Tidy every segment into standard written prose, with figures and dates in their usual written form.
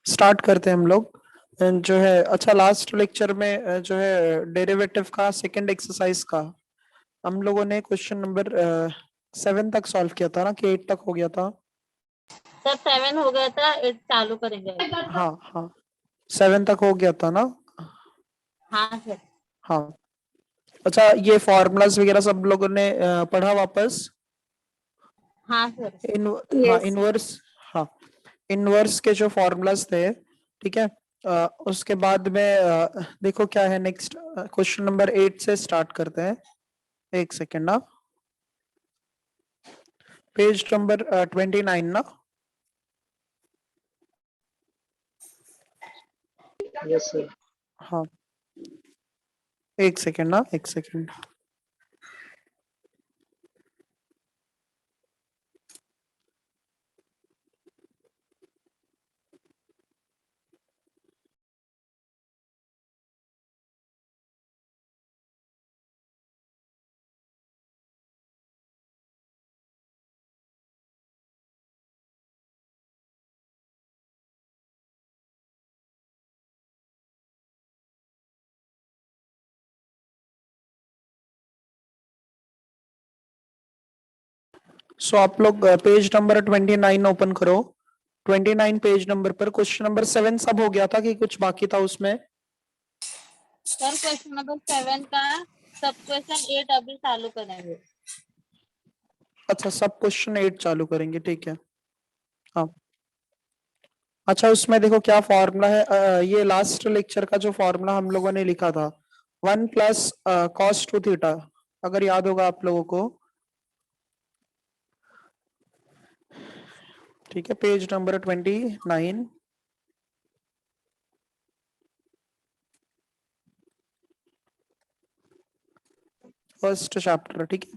Start करते हैं हम लोग। जो है अच्छा, लास्ट लेक्चर में जो है डेरिवेटिव का सेकंड एक्सरसाइज का हम लोगों ने क्वेश्चन नंबर 7 तक सॉल्व किया था ना, कि 8 तक हो गया था? सर 7 हो गया था, 8 चालू करेंगे। हाँ हाँ, 7 तक हो गया था ना। हाँ सर। हाँ, अच्छा ये फॉर्मूलाज वगैरह सब लोगों ने पढ़ा वापस? हाँ सर। हाँ यस। इनवर्स। हाँ, इनवर्स के जो फॉर्मूलाज थे, ठीक है। उसके बाद में देखो क्या है नेक्स्ट। क्वेश्चन नंबर 8 से स्टार्ट करते हैं। एक सेकेंड ना, पेज नंबर 29 ना। Yes sir. हाँ, एक सेकेंड ना, एक सेकेंड। सो आप लोग पेज नंबर 29 ओपन करो। 29 पेज नंबर पर क्वेश्चन नंबर 7 सब हो गया था कि कुछ बाकी था उसमें? सर क्वेश्चन नंबर 7 का सब क्वेश्चन 8 अभी चालू करेंगे। अच्छा, सब क्वेश्चन 8 चालू करेंगे, ठीक है। हाँ, अच्छा उसमें देखो क्या फॉर्मूला है। ये लास्ट लेक्चर का जो फॉर्मूला हम लोगों ने लिखा था, 1 + cos 2 थीटा, अगर याद होगा आप लोगों को। ठीक है, पेज नंबर 29, फर्स्ट चैप्टर, ठीक है।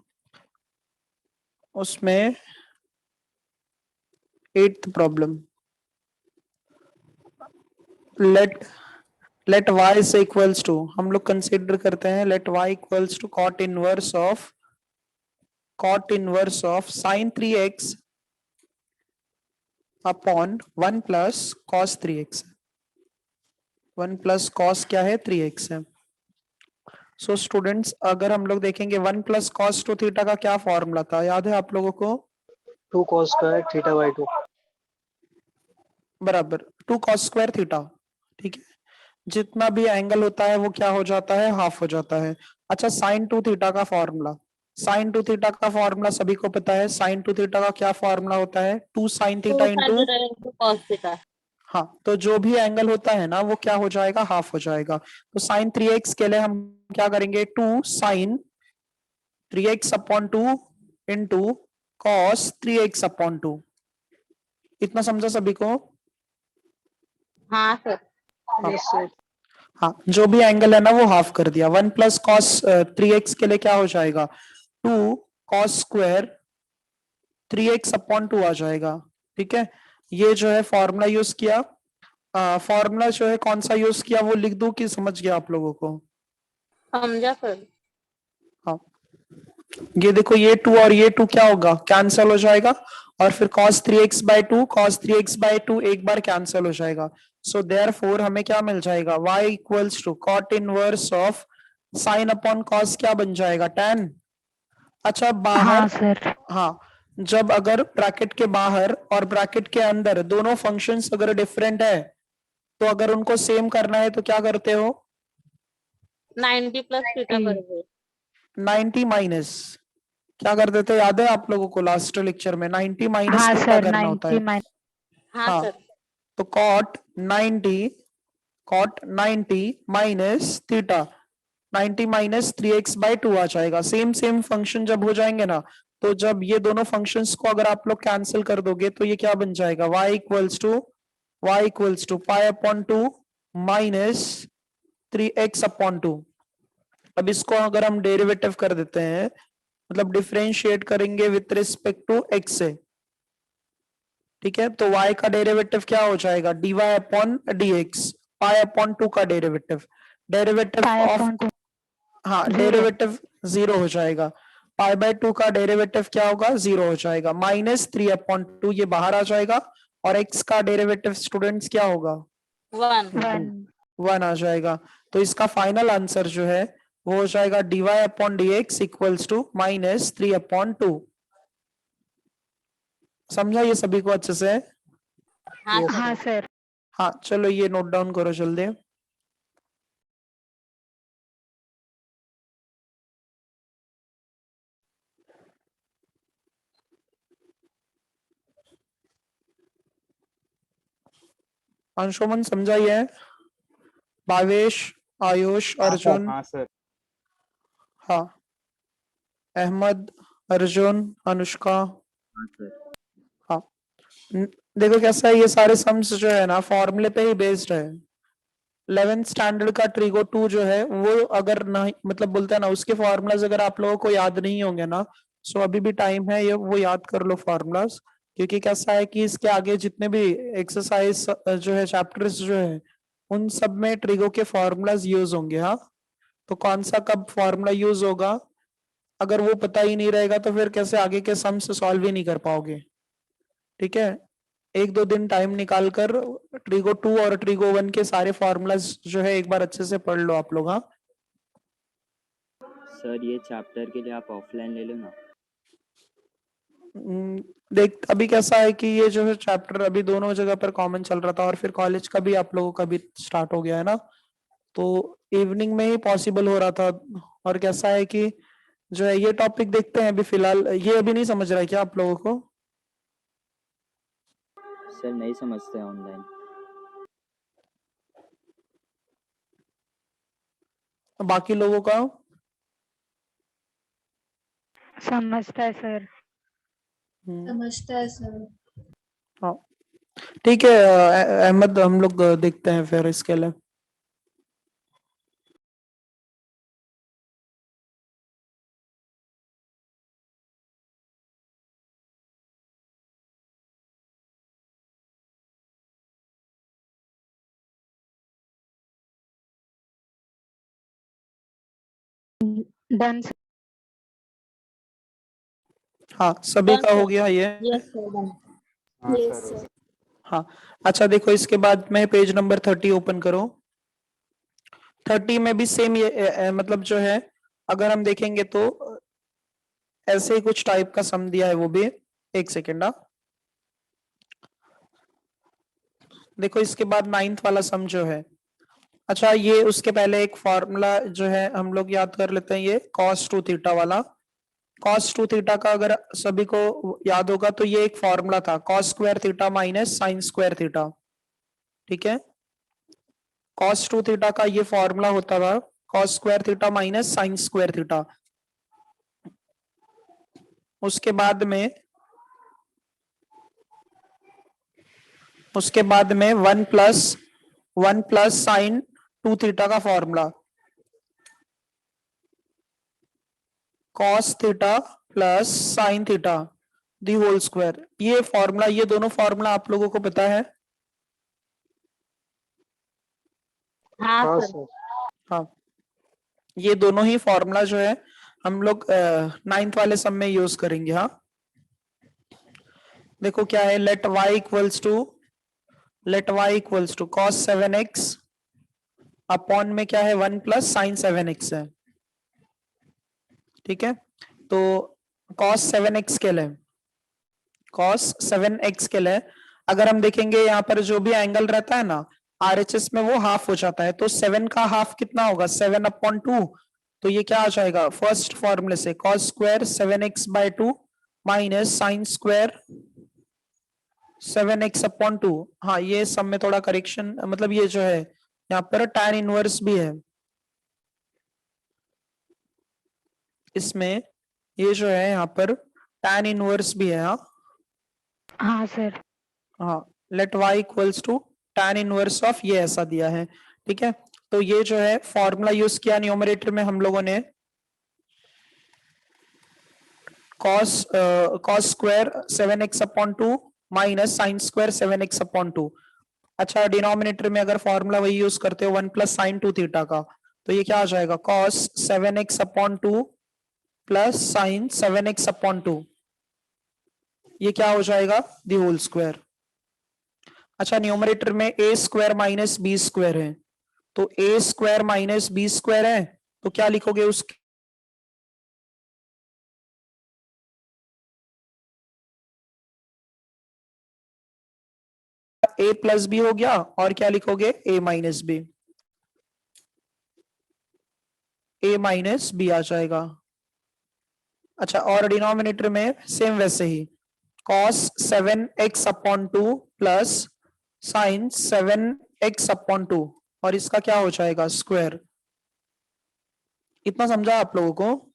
उसमें 8th problem, let let y is equals to, हम लोग कंसीडर करते हैं let y equals to cot inverse of sin 3x upon 1 + cos 3x। 1 + cos क्या है, 3x है। सो स्टूडेंट्स अगर हम लोग देखेंगे 1 + cos 2 थीटा का क्या फॉर्मूला था, याद है आप लोगों को? 2 cos² θ/2। बराबर 2 cos² थीटा, ठीक है। जितना भी एंगल होता है वो क्या हो जाता है, हाफ हो जाता है। अच्छा, sin 2 थीटा का फॉर्मूला, sin 2 थीटा का फॉर्मूला सभी को पता है। sin 2 थीटा का क्या फॉर्मूला होता है, 2 sin theta 2 into. cos theta. हाँ, तो जो भी एंगल होता है ना वो क्या हो जाएगा, हाफ हो जाएगा। तो sin 3x के लिए हम क्या करेंगे, 2 sin 3x/2 into cos 3x/2। इतना समझा सभी को? हाँ सर। हाँ यस सर। हाँ, जो भी एंगल है ना वो हाफ कर दिया। 1 + cos 3x के लिए क्या हो जाएगा, 2 cos² 3x/2 आ जाएगा, ठीक है। ये जो है फॉर्मूला यूज किया। फॉर्मूला जो है कौन सा यूज किया वो लिख दूं कि समझ गया आप लोगों को? समझा सर। हाँ, ये देखो ये 2 और ये 2 क्या होगा, कैंसिल हो जाएगा। और फिर cos 3x/2 एक बार कैंसिल हो जाएगा। सो देयरफॉर हमें क्या मिल जाएगा, y equals to cot 1 of sin upon cos क्या बन जाएगा, tan। अच्छा बाहर, हाँ सर। हाँ, जब अगर ब्रैकेट के बाहर और ब्रैकेट के अंदर दोनों फंक्शंस अगर डिफरेंट है, तो अगर उनको सेम करना है तो क्या करते हो, 90 प्लस थीटा 90। करेंगे। 90 माइनस क्या कर देते हैं, याद है आप लोगों को लास्ट लेक्चर में 90 माइनस हाँ थीटा सर, करना होता 90 है। माइनस। हाँ हाँ, सर। तो cot 90 minus theta, 90 minus 3x/2 आ जाएगा। सेम सेम फंक्शन जब हो जाएंगे ना, तो जब ये दोनों फंक्शंस को अगर आप लोग कैंसिल कर दोगे तो ये क्या बन जाएगा, y equals to π/2 minus 3x/2। अब इसको अगर हम डेरिवेटिव कर देते हैं, मतलब डिफरेंशिएट करेंगे विथ रिस्पेक्ट टू x से, ठीक है, तो y का डेरिवेटिव क्या हो जाएगा, dy/dx, π/2 का डेरिवेटिव, डेरिवेटिव ऑफ, 5/2 हाँ 0। डेरिवेटिव 0 हो जाएगा। π/2 का डेरिवेटिव क्या होगा, 0 हो जाएगा। -3/2 ये बाहर आ जाएगा और x का डेरिवेटिव स्टूडेंट्स क्या होगा? 1 1 आ जाएगा। तो इसका फाइनल आंसर जो है वो हो जाएगा dy/dx इक्वल्स टू -3/2। समझा ये सभी को अच्छे से? हाँ हाँ सर सर। हाँ चलो ये नोट डाउन करो जल्दी। अंशुमन समझा ये? भावेश, आयुष, अर्जुन? हाँ सर। हाँ, अहमद, अर्जुन, अनुष्का? हाँ। देखो कैसा है, ये सारे सम्स जो है ना फॉर्मूले पे ही बेस्ड है। 11th स्टैंडर्ड का ट्रिगो 2 जो है वो अगर ना मतलब बोलते हैं ना उसके फॉर्मूलाज अगर आप लोगों को याद नहीं होंगे ना, सो अभी भी टाइम है, ये वो याद कर लो फॉर्मूलाज। क्योंकि कैसा है कि इसके आगे जितने भी एक्सरसाइज जो है चैप्टर्स जो है उन सब में ट्रिगो के फॉर्मूलाज यूज होंगे। हाँ, तो कौन सा कब फॉर्मूला यूज होगा अगर वो पता ही नहीं रहेगा तो फिर कैसे आगे के सम्स सॉल्व ही नहीं कर पाओगे। ठीक है, 1-2 दिन टाइम निकाल कर ट्रिगो 2 और ट्रिगो 1 के सारे फॉर्मूलाज जो है एक बार अच्छे से पढ़ लो आप लोग। हाँ सर ये चैप्टर के लिए आप ऑफलाइन ले लो ना। देख अभी कैसा है कि ये जो है चैप्टर अभी दोनों जगह पर कॉमन चल रहा था और फिर कॉलेज का भी आप लोगों का भी स्टार्ट हो गया है ना, तो इवनिंग में ही पॉसिबल हो रहा था। और कैसा है कि जो है ये टॉपिक देखते हैं अभी फिलहाल, ये अभी नहीं समझ रहा है क्या आप लोगों को? सर नहीं समझते ऑनलाइन। बाकी लोगों का? समझता है सर। समझता है सर। हाँ ठीक है अहमद, हम लोग देखते हैं फिर इसके लिए। डन। हाँ सभी का हो गया ये? यस सर डन हाँ यस सर। सर। हाँ अच्छा देखो इसके बाद में पेज नंबर 30 ओपन करो। 30 में भी सेम ये मतलब जो है अगर हम देखेंगे तो ऐसे ही कुछ टाइप का सम दिया है वो भी। एक सेकेंड। देखो इसके बाद 9th वाला सम जो है, अच्छा ये उसके पहले एक फॉर्मूला जो है हम लोग याद कर लेते हैं, ये cos 2 थीटा वाला। cos 2 थीटा का अगर सभी को याद होगा तो ये एक फॉर्मूला था cos square theta minus sine square theta. ठीक है, cos 2 थीटा का ये फॉर्मूला होता था cos square theta minus sine square theta. उसके बाद में 1 प्लस साइन 2 थीटा का formula cos theta plus sine theta the whole square. ये फॉर्मूला, ये दोनों फॉर्मूला आप लोगों को पता है? हाँ हाँ सर सर। हाँ, ये दोनों ही फॉर्मूला जो है हम लोग 9th वाले सम में यूज करेंगे। हाँ देखो क्या है, let y equals to cos 7x upon में क्या है 1 प्लस साइन 7x है। ठीक है, तो cos 7x के लिए अगर हम देखेंगे यहाँ पर जो भी एंगल रहता है ना RHS में वो हाफ हो जाता है, तो 7 का हाफ कितना होगा 7/2। तो ये क्या आ जाएगा फर्स्ट फॉर्मूले से cos square 7x/2 minus sine square 7x/2। हाँ ये सब में थोड़ा करेक्शन, मतलब ये जो है यहाँ पर tan इनवर्स भी है इसमें, ये जो है यहाँ पर tan इनवर्स भी है। हाँ हाँ सर। हाँ, let y equals to tan inverse of ये ऐसा दिया है। ठीक है, तो ये जो है फॉर्मूला यूज किया न्यूमरेटर में हम लोगों ने cos square 7x/2 minus sine square 7x/2। अच्छा डिनोमिनेटर में अगर फॉर्मूला वही यूज करते हो 1 प्लस साइन 2 थीटा का, तो ये क्या आ जाएगा cos 7x/2 plus sine 7x/2। ये क्या हो जाएगा दी होल स्क्वायर। अच्छा न्यूमरेटर में ए स्क्वायर माइनस बी स्क्वायर है, तो ए स्क्वायर माइनस बी स्क्वायर है, तो क्या लिखोगे उसके ए प्लस बी हो गया, और क्या लिखोगे ए माइनस बी, ए माइनस बी आ जाएगा। अच्छा और डिनोमिनेटर में सेम वैसे ही cos 7x upon 2 plus sine 7x upon 2, और इसका क्या हो जाएगा स्क्वायर। इतना समझा आप लोगों को?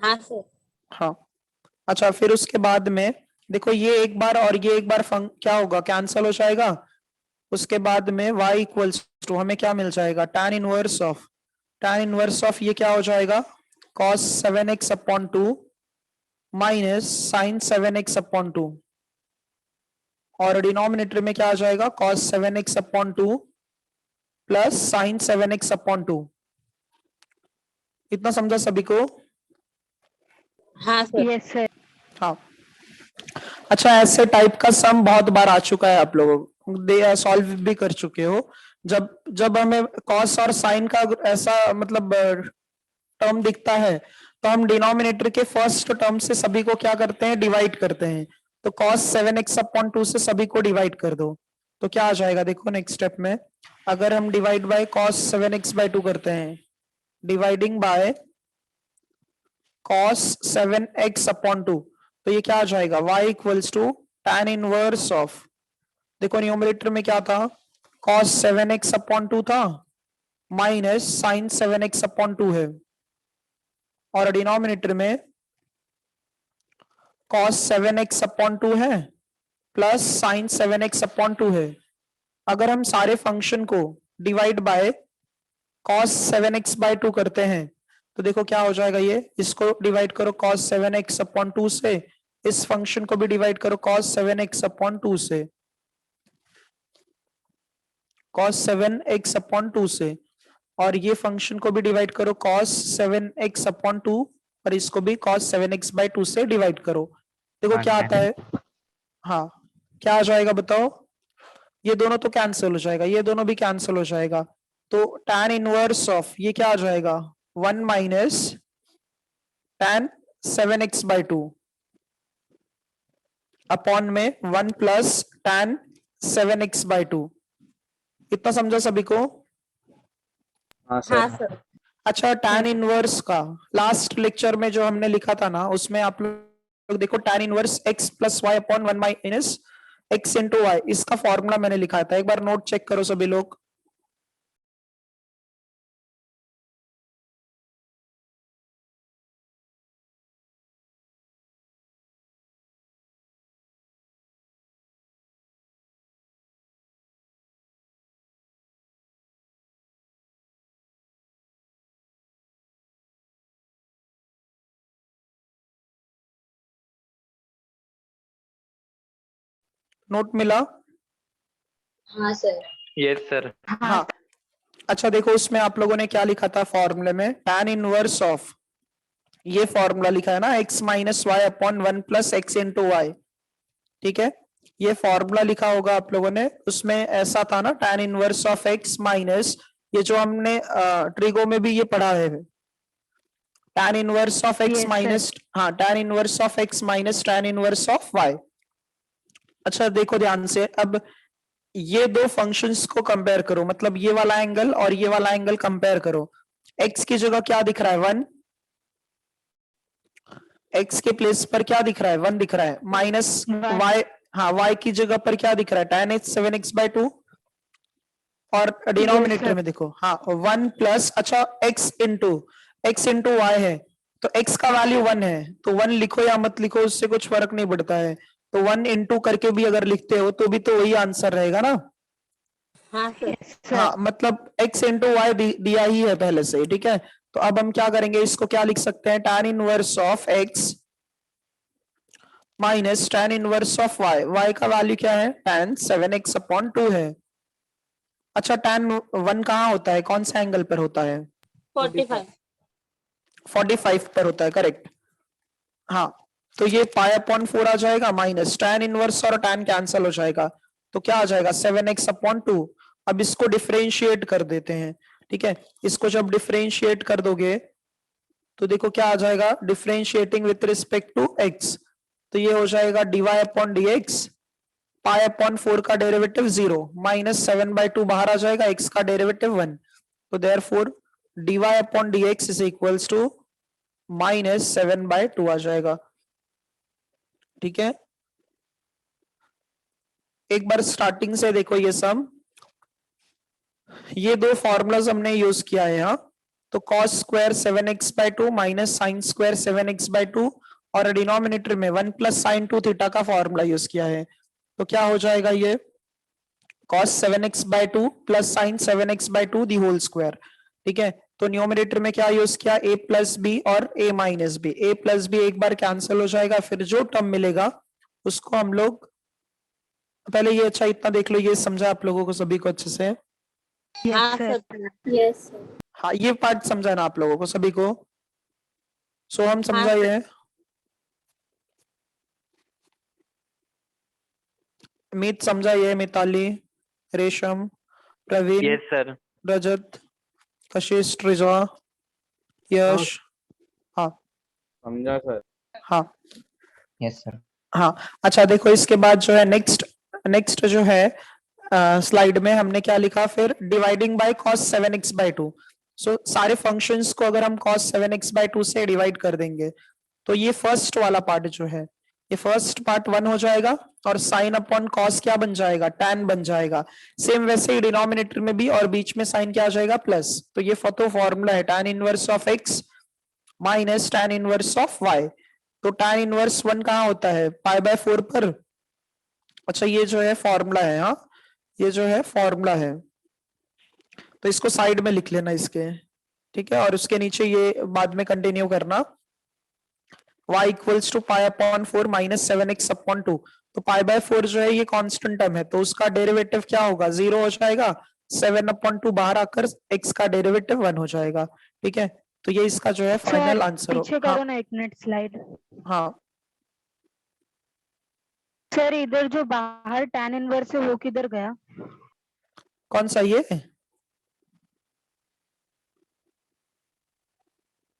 हाँ सर। हाँ। अच्छा फिर उसके बाद में देखो ये एक बार और ये एक बार क्या होगा कैंसिल हो जाएगा। उसके बाद में y इक्वल्स टू हमें क्या मिल जाएगा tan इनवर्स ऑफ ये क्या हो जाएगा cos 7x upon 2 minus sine 7x upon 2, और डिनोमिनेटर में क्या आ जाएगा cos 7x upon 2 plus sine 7x upon 2। इतना समझा सभी को? हाँ सर। Yes sir. हाँ। अच्छा ऐसे टाइप का सम बहुत बार आ चुका है, आप लोगों सॉल्व भी कर चुके हो। जब जब हमें कॉस और साइन का ऐसा मतलब टर्म दिखता है तो हम डिनोमिनेटर के फर्स्ट टर्म से सभी को क्या करते हैं डिवाइड करते हैं। तो cos 7x अपॉन 2 से सभी को डिवाइड कर दो, तो क्या आ जाएगा देखो नेक्स्ट स्टेप में। अगर हम divide by cos 7x bye 2 करते हैं, dividing by cos 7x upon 2, तो ये क्या आ जाएगा y equals to tan inverse of, देखो न्यूमरेटर में क्या था cos 7x अपॉन 2 था माइनस साइन 7x अपॉन 2 है, और डिनोमिनेटर में cos 7x अपॉन 2 है प्लस साइन 7x अपॉन 2 है। अगर हम सारे फंक्शन को divide by cos 7x bye 2 करते हैं तो देखो क्या हो जाएगा, ये इसको डिवाइड करो cos 7x अपॉन 2 से, इस फंक्शन को भी डिवाइड करो cos 7x अपॉन 2 से, cos 7x अपॉन 2 से, और ये फंक्शन को भी डिवाइड करो cos 7x अपॉन 2, और इसको भी cos 7x बाय 2 से डिवाइड करो। देखो क्या आता है, हाँ क्या आ जाएगा बताओ। ये दोनों तो कैंसिल हो जाएगा, ये दोनों भी कैंसिल हो जाएगा, तो tan इनवर्स ऑफ ये क्या आ जाएगा 1 minus tan 7x bye 2 upon में 1 प्लस tan 7x बाय 2। इतना समझा सभी को? हाँ हाँ सर। सर। अच्छा tan इनवर्स का लास्ट लेक्चर में जो हमने लिखा था ना, उसमें आप लोग देखो tan inverse x plus y upon 1 minus x into y, इसका फॉर्मूला मैंने लिखा था, एक बार नोट चेक करो सभी लोग। नोट मिला? हाँ सर। Yes sir. हाँ। अच्छा देखो उसमें आप लोगों ने क्या लिखा था फॉर्मूले में, tan इनवर्स ऑफ ये फॉर्मूला लिखा है ना x minus y upon 1 plus x into y, ठीक है। ये फॉर्मूला लिखा होगा आप लोगों ने, उसमें ऐसा था ना tan inverse of x minus, ये जो हमने ट्रिगो में भी ये पढ़ा है tan inverse of x Yes, sir. Minus, हाँ tan inverse of x minus tan inverse of y। अच्छा देखो ध्यान से, अब ये दो फंक्शंस को कंपेयर करो, मतलब ये वाला एंगल और ये वाला एंगल कंपेयर करो। x की जगह क्या दिख रहा है 1, x के प्लेस पर क्या दिख रहा है 1 दिख रहा है, माइनस y, हाँ y की जगह पर क्या दिख रहा है tan h 7x बाय 2, और डिनोमिनेटर sir. में देखो हाँ 1 प्लस, अच्छा x इंटू वाई है, तो x का वैल्यू 1 है, तो 1 लिखो या मत लिखो उससे कुछ फर्क नहीं पड़ता है, तो 1 इंटू करके भी अगर लिखते हो तो भी तो वही आंसर रहेगा ना। हाँ सर। Yes, sir. हाँ मतलब x इंटू वाई दिया ही है पहले से, ठीक है। तो अब हम क्या करेंगे, इसको क्या लिख सकते हैं tan inverse of x minus tan inverse of y का वैल्यू क्या है tan 7x अपॉन 2 है। अच्छा tan 1 कहाँ होता है, कौन सा एंगल पर होता है? 45। 45 पर होता है, करेक्ट। हाँ तो ये पाई अपॉन 4 आ जाएगा, माइनस tan इनवर्स और tan कैंसिल हो जाएगा, तो क्या आ जाएगा 7x/2। अब इसको डिफरेंशिएट कर देते हैं, ठीक है। इसको जब डिफरेंशिएट कर दोगे तो देखो क्या आ जाएगा, differentiating with respect to x, तो ये हो जाएगा dy/dx, π/4 का डेरिवेटिव 0 माइनस 7/2 बाहर आ जाएगा, x का डेरिवेटिव 1, तो therefore dy/dx is equals to minus 7/2 आ जाएगा, ठीक है। एक बार स्टार्टिंग से देखो ये सम, ये दो फॉर्मूलाज हमने यूज किया है यहाँ, तो cos square 7x/2 minus sine square 7x/2 और डिनोमिनेटर में 1 प्लस साइन 2 थीटा का फॉर्मूला यूज किया है, तो क्या हो जाएगा ये cos 7x/2 plus sine 7x/2 the whole square, ठीक है। तो न्यूमरेटर में क्या यूज किया, a प्लस बी और a minus b, a plus b एक बार कैंसिल हो जाएगा, फिर जो टर्म मिलेगा उसको हम लोग पहले ये, अच्छा इतना देख लो, ये समझा आप लोगों को सभी को अच्छे से? हाँ Yes, sir. Sir. Yes, sir. हाँ ये पार्ट समझा ना आप लोगों को सभी को? सो हम समझा ये है, मीत समझा ये, मिताली, रेशम, प्रवीण, यस सर। रजत, कशिश, त्रिजा, यश, हाँ समझा सर। हाँ यस सर। हाँ। अच्छा देखो इसके बाद जो है नेक्स्ट, नेक्स्ट जो है स्लाइड में हमने क्या लिखा, फिर डिवाइडिंग बाय cos 7x/2। सो सारे फंक्शंस को अगर हम cos 7x/2 से डिवाइड कर देंगे तो ये फर्स्ट वाला पार्ट जो है, ये फर्स्ट पार्ट 1 हो जाएगा और साइन अपॉन कॉस क्या बन जाएगा, tan बन जाएगा। सेम वैसे ही डिनोमिनेटर में भी, और बीच में साइन क्या आ जाएगा, प्लस। तो ये फतो फॉर्मूला है tan inverse of x minus tan inverse of y। तो tan इनवर्स 1 कहाँ होता है, π/4 पर। अच्छा ये जो है फॉर्मूला है, हाँ ये जो है फॉर्मूला है, तो इसको साइड में लिख लेना इसके, ठीक है। और उसके नीचे ये बाद में कंटिन्यू करना, y equals to π/4 minus 7x/2। तो π/4 जो है ये कांस्टेंट टर्म है, तो उसका डेरिवेटिव क्या होगा, 0 हो जाएगा, 7/2 बाहर आकर x का डेरिवेटिव 1 हो जाएगा, ठीक है। तो ये इसका जो है फाइनल सर आंसर पीछे हो। हाँ करो ना 1 मिनट स्लाइड। हाँ सर इधर जो बाहर tan इनवर्स है वो किधर गया? कौन सा ये,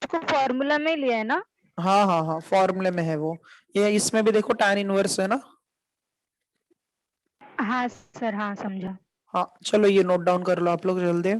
उसको फॉर्मूला में लिया है ना? हाँ हाँ हाँ फॉर्मूले में है वो, ये इसमें भी देखो tan इनवर्स है ना। हाँ सर, हाँ समझा। हाँ चलो ये नोट डाउन कर लो आप लोग जल्दी।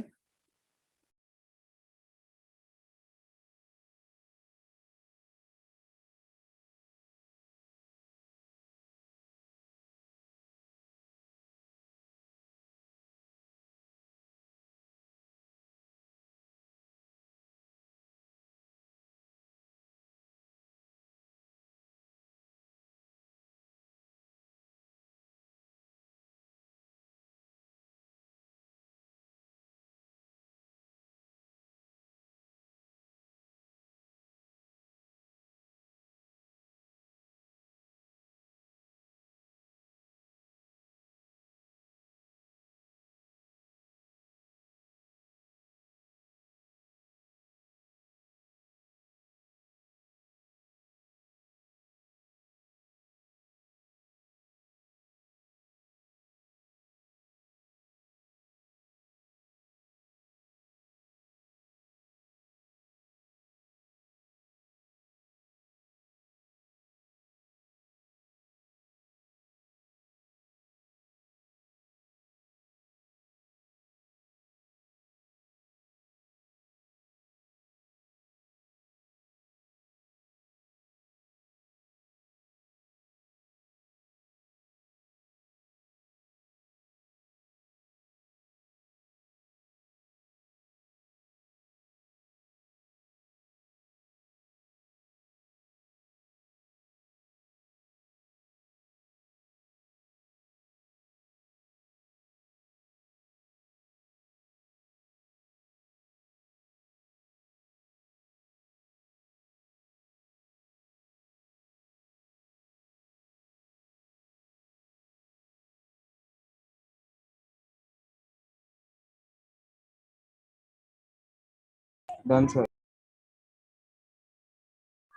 Done sir.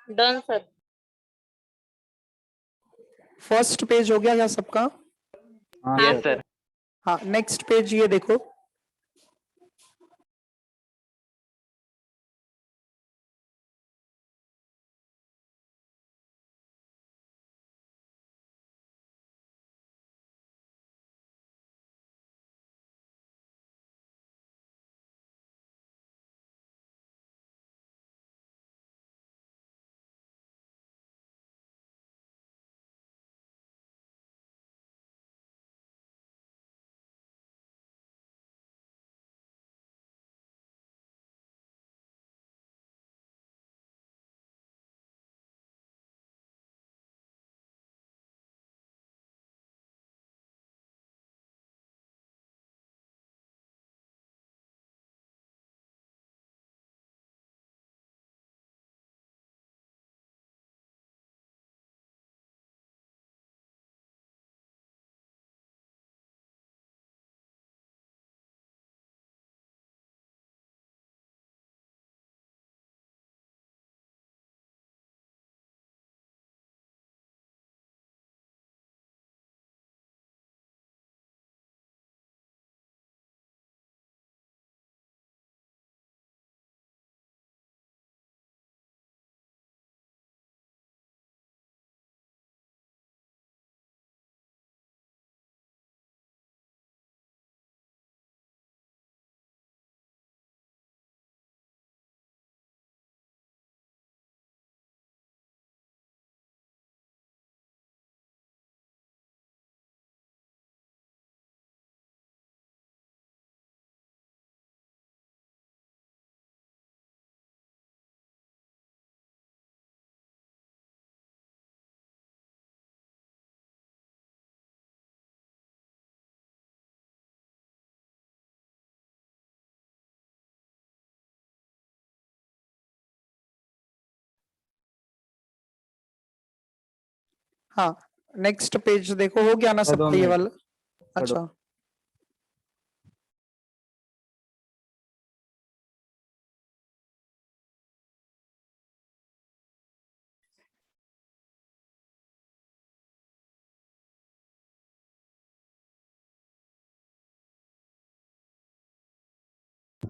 Done sir. First page हो गया क्या सबका? हाँ हाँ सर। सर। हाँ नेक्स्ट पेज ये देखो, हाँ नेक्स्ट पेज देखो, हो गया ना सर, 2 सबका ये मिनट। वाला? अच्छा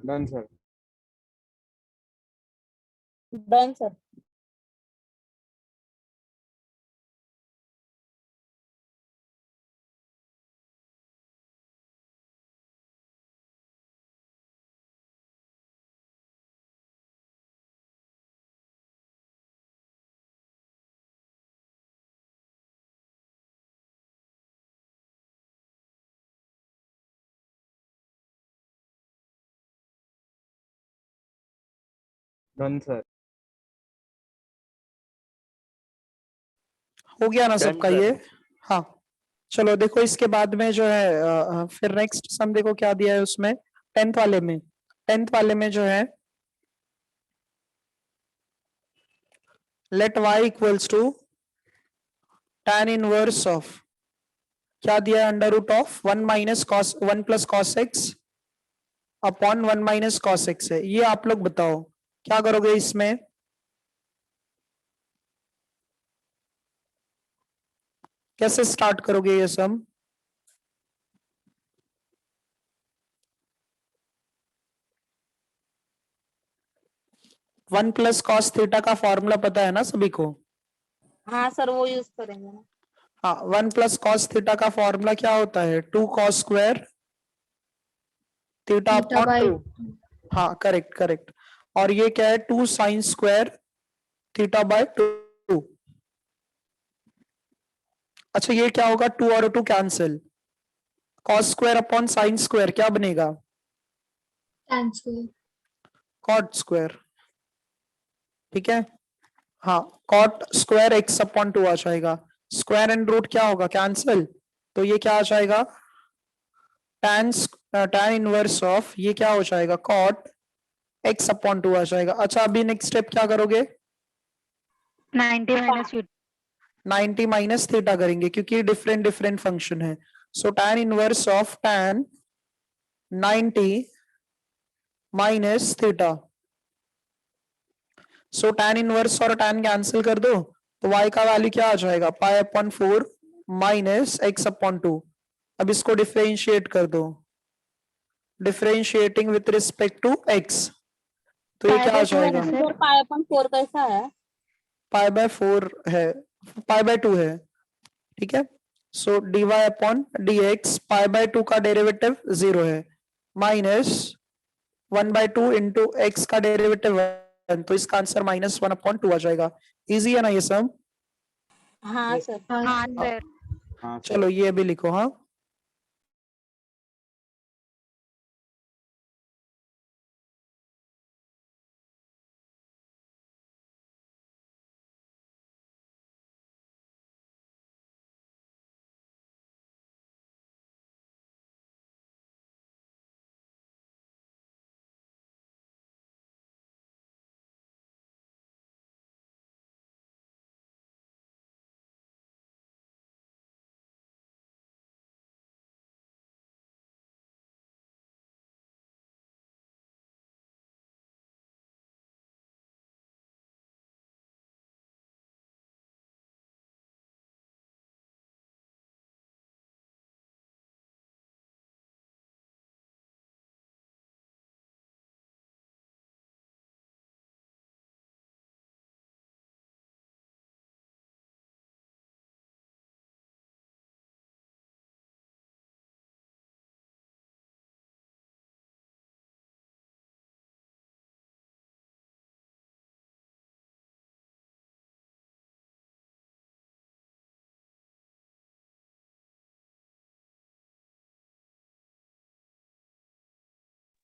done sir. Done sir. Done sir. हो गया ना Done, सबका sir. ये? हाँ चलो देखो, इसके बाद में जो है फिर नेक्स्ट सम देखो क्या दिया है उसमें, 10th वाले में। 10th वाले में जो है, let y equals to tan inverse of, क्या दिया है, under root of 1 plus cos x upon 1 minus cos x है। ये आप लोग बताओ क्या करोगे इसमें? कैसे स्टार्ट करोगे ये सम? वन प्लस कॉस थीटा का फॉर्मूला पता है ना सभी को? हाँ सर, वो यूज करेंगे ना। हाँ, 1 प्लस कॉस थीटा का फॉर्मूला क्या होता है, 2 cos square theta theta upon bye 2। हाँ करेक्ट करेक्ट। और ये क्या है, 2 साइन स्क्वायर थीटा बाय 2। अच्छा ये क्या होगा, 2 और 2 cancel, cos square upon sine square क्या बनेगा, tan स्क्वायर। Cot square. ठीक है, हाँ कॉट स्क्वायर एक्स अपॉन 2 आ जाएगा। स्क्वायर एंड रूट क्या होगा, कैंसिल, तो ये क्या आ जाएगा, tan इनवर्स ऑफ, ये क्या हो जाएगा, कॉट एक्स अपॉन 2 आ जाएगा। अच्छा अभी नेक्स्ट स्टेप क्या करोगे, 90 माइनस 90 माइनस थीटा करेंगे क्योंकि डिफरेंट डिफरेंट फंक्शन है। So tan inverse of tan 90 minus theta. So tan inverse और tan कैंसिल कर दो, तो y का वैल्यू क्या आ जाएगा, pi upon 4 minus x upon 2। अब इसको डिफरेंशिएट कर दो, differentiating with respect to x, तो ये Pi क्या आ by 2 है जाएगा? ना सर सर? पाई अपन 4 कैसा है? पाई बाय 4 है, पाई बाय 2 है, ठीक है। सो dy upon dx, pi by 2 का डेरिवेटिव 0 है, माइनस 1/2 इंटू एक्स का डेरिवेटिव 1, तो इसका आंसर -1/2 आ जाएगा। इजी है ना ये सब? हाँ सर। हाँ सर। हाँ सर। चलो ये भी लिखो। हाँ,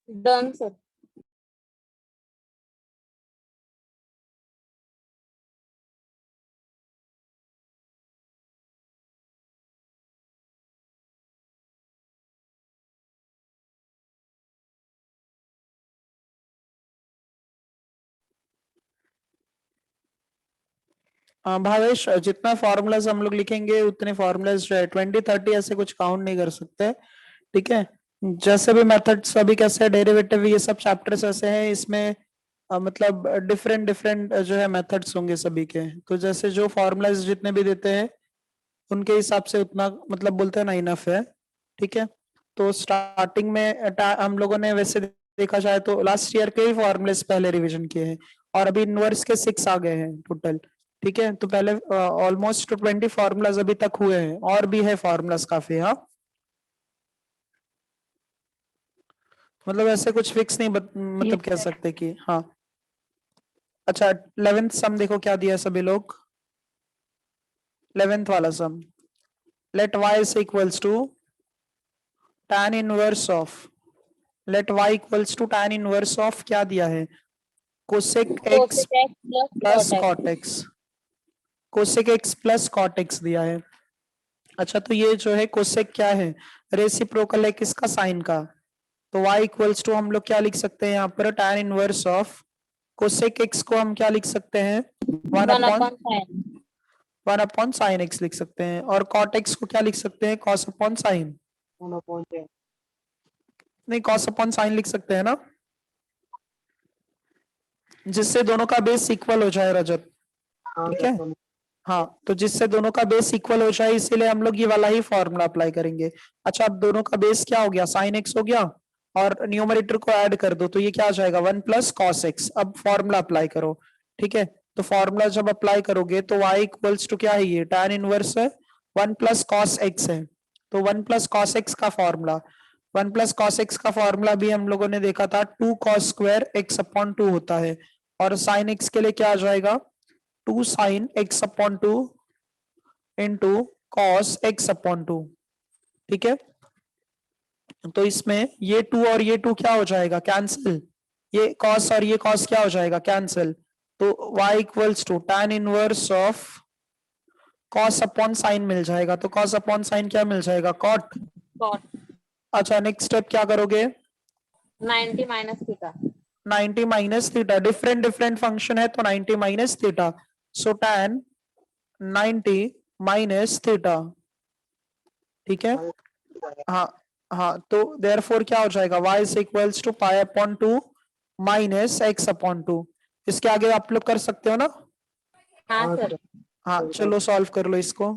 डन सर। भावेश, जितना फॉर्मूलाज हम लोग लिखेंगे उतने फॉर्मूलाज जो है 20-30 ऐसे कुछ काउंट नहीं कर सकते, ठीक है। जैसे भी मेथड्स अभी कैसे डेरिवेटिव ये सब चैप्टर्स ऐसे हैं, इसमें मतलब डिफरेंट डिफरेंट जो है मेथड्स होंगे सभी के, तो जैसे जो फॉर्मूलाज जितने भी देते हैं उनके हिसाब से उतना मतलब बोलते हैं ना इनफ है, ठीक है। तो स्टार्टिंग में हम लोगों ने वैसे देखा जाए तो लास्ट ईयर के ही फॉर्मूलेस पहले रिवीजन किए हैं, और अभी इनवर्स के 6 आ गए हैं टोटल, ठीक है। तो पहले ऑलमोस्ट 20 फॉर्मूलाज अभी तक हुए हैं, और भी है फॉर्मूलाज काफी। हाँ, मतलब ऐसे कुछ फिक्स नहीं मतलब कह सकते कि हाँ। अच्छा, 11th सम देखो क्या दिया है सभी लोग, 11th वाला sum, let y is equals to tan inverse of, let y equals to tan inverse of क्या दिया है, cosec x cosec x plus plus cot cot x। x, cosec x plus cot x दिया है। अच्छा, तो ये जो है cosec क्या है, रेसिप्रोकल है किसका, साइन का, तो y इक्वल्स टू हम लोग क्या लिख सकते हैं यहाँ पर, tan inverse of cosec x को हम क्या लिख सकते हैं, 1 1 upon upon sin। 1/sin x लिख सकते हैं, और cot x को क्या लिख सकते हैं, cos अपॉन sin, नहीं cos अपॉन sin लिख सकते हैं ना, जिससे दोनों का बेस इक्वल हो जाए रजत, ठीक है। हाँ, तो जिससे दोनों का बेस इक्वल हो जाए इसीलिए हम लोग ये वाला ही फॉर्मूला अप्लाई करेंगे। अच्छा, अब दोनों का बेस क्या हो गया, साइन एक्स हो गया, और न्यूमरेटर को ऐड कर दो तो ये क्या आ जाएगा, 1 प्लस कॉस एक्स। अब फॉर्मूला अप्लाई करो, ठीक है। तो फॉर्मूला जब अप्लाई करोगे तो y इक्वल्स टू क्या है, ये tan इनवर्स है 1 प्लस कॉस एक्स है, तो 1 प्लस कॉस एक्स का फॉर्मूला, 1 प्लस कॉस एक्स का फॉर्मूला भी हम लोगों ने देखा था 2 कॉस स्क्वायर एक्स अपॉन 2 होता है, और साइन एक्स के लिए क्या आ जाएगा, 2 sine x upon 2 into cos x upon 2, ठीक है। तो इसमें ये 2 और ये 2 क्या हो जाएगा, कैंसिल, ये कॉस और ये कॉस क्या हो जाएगा, कैंसिल, तो y equals to tan inverse of cos upon sine मिल जाएगा, तो कॉस अपॉन साइन क्या मिल जाएगा, कॉट। cot अच्छा, नेक्स्ट स्टेप क्या करोगे, 90 minus theta। 90 minus theta, different different function है तो 90 minus theta, so tan 90 minus theta, ठीक है। हाँ, हाँ, तो देयरफॉर क्या हो जाएगा, y is equals to pi upon 2 minus x upon 2, इसके आगे आप लोग कर सकते हो ना। हाँ सर। हाँ, चलो सॉल्व कर लो इसको।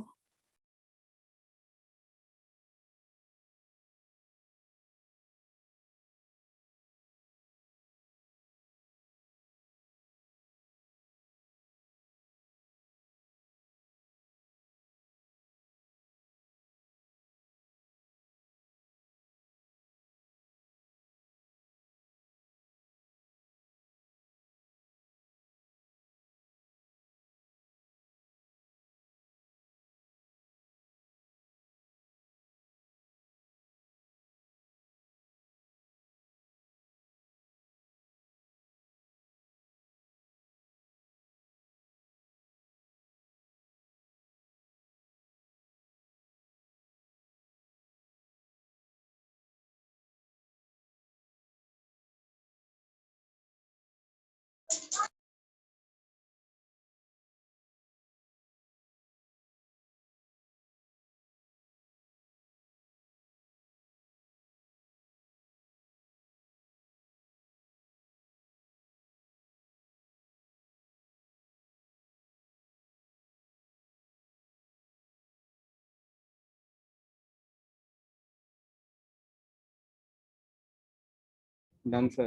Done, sir.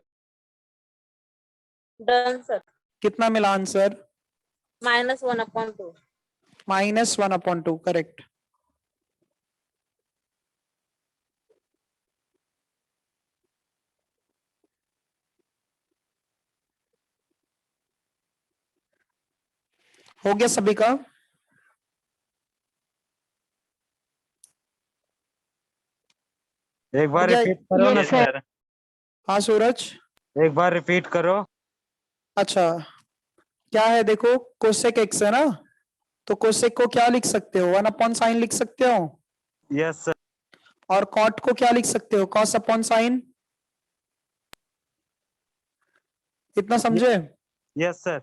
Done sir. कितना मिला आंसर? -1/2। -1/2, करेक्ट। हो गया सभी का? एक बार हो गया? रिपीट करो ना Yes, sir. सर। हाँ सूरज। एक बार रिपीट करो। अच्छा, क्या है देखो, कोसेक एक्स है ना, तो कोसेक को क्या लिख सकते हो? 1/sin लिख सकते हो। Yes sir. और कॉट को क्या लिख सकते हो? cos/sin। इतना समझे? Yes sir.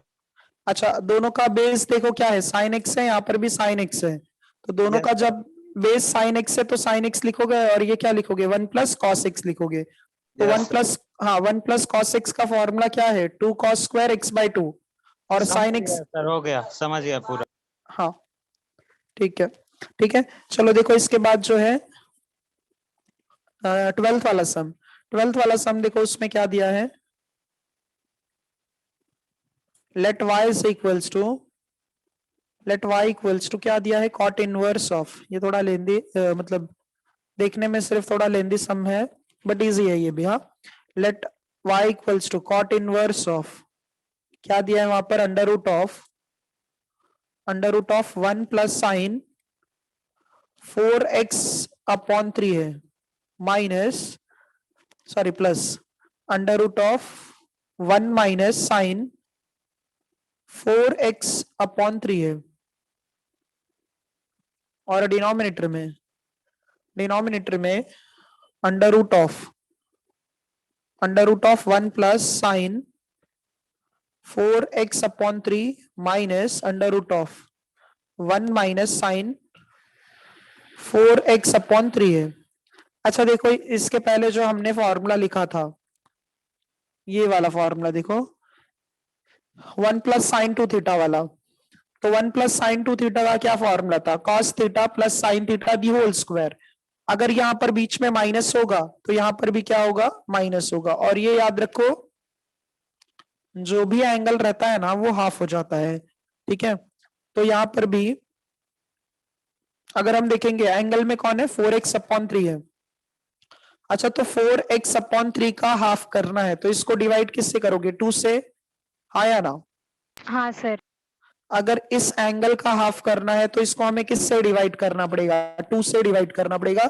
अच्छा, दोनों का बेस देखो क्या है, साइन एक्स है, यहाँ पर भी साइन एक्स है, तो दोनों Yes, का जब बेस साइन एक्स है तो साइन एक्स लिखोगे, और ये क्या लिखोगे? 1+cos x लिखोगे। तो Yes, 1+cos x का फॉर्मूला क्या है? 2cos²x/2। और समझ साइन एक्स, गया सर, हो गया, समझ गया पूरा। हाँ ठीक है, ठीक है। चलो देखो इसके बाद जो है 12th वाला सम। 12th वाला सम देखो, उसमें क्या दिया है, लेट y इक्वल्स टू क्या दिया है? cot इनवर्स ऑफ, ये थोड़ा लेंदी मतलब देखने में सिर्फ थोड़ा लेंदी सम है, बट इजी है ये भी। हाँ, let y equals to cot inverse of, क्या दिया है वहां पर? Under root of 1+sin 4x/3 है, minus, sorry plus, √1 - sin 4x/3 है। और डिनोमिनेटर में under root of 1+sin 4x/3 minus √1 - sin 4x/3 है। अच्छा देखो, इसके पहले जो हमने फॉर्मूला लिखा था, ये वाला फॉर्मूला देखो, 1+sin2θ वाला, तो 1+sin2θ का क्या फॉर्मूला था? cos θ + sin θ²। अगर यहाँ पर बीच में माइनस होगा तो यहाँ पर भी क्या होगा? माइनस होगा। और ये याद रखो, जो भी एंगल रहता है ना वो हाफ हो जाता है, ठीक है? तो यहाँ पर भी अगर हम देखेंगे, एंगल में कौन है? 4x/3 है। अच्छा, तो 4x/3 का हाफ करना है, तो इसको डिवाइड किससे करोगे? 2 से, हाँ या ना? हाँ सर। अगर इस एंगल का हाफ करना है तो इसको हमें किससे डिवाइड करना पड़ेगा? 2 से डिवाइड करना पड़ेगा।